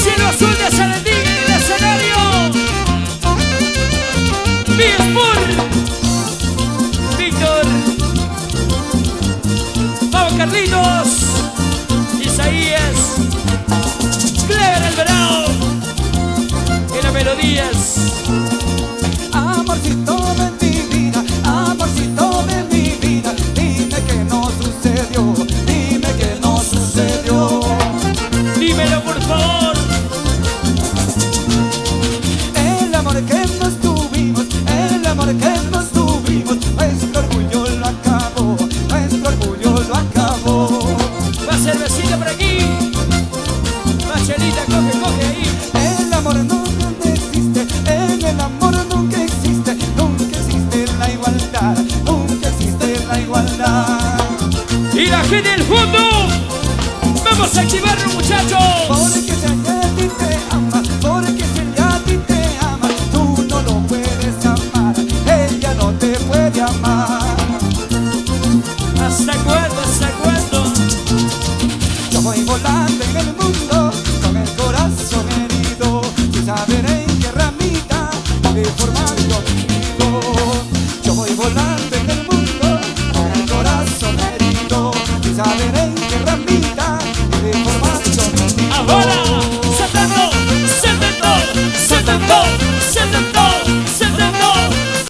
K: Cielo azul de Salandín en el escenario. Big Bull, Víctor, vamos Carlitos, Isaías, Clever Alvarado, en las melodías.
G: Amorcito de mi vida, amorcito de mi vida, dime que no sucedió, dime que no sucedió.
K: Dímelo por favor.
G: El amor que nos tuvimos, el amor que nos tuvimos, nuestro orgullo lo acabó, nuestro orgullo lo acabó.
K: Más cervecita por aquí. Más chelita, coge, coge ahí.
G: El amor nunca existe, en el amor nunca existe, nunca existe la igualdad, nunca existe la igualdad.
K: Y la gente del fondo, vamos a activarlo, muchachos.
G: Porque si ella a ti te ama, porque si ella a ti te ama, tú no lo puedes amar, ella no te puede amar.
K: ¿Hasta cuándo? ¿Hasta cuándo?
G: Yo voy volando en el mundo con el corazón herido, sin saber en qué ramita voy formando mi nido. Yo voy volando en el mundo con el corazón herido, sin saber en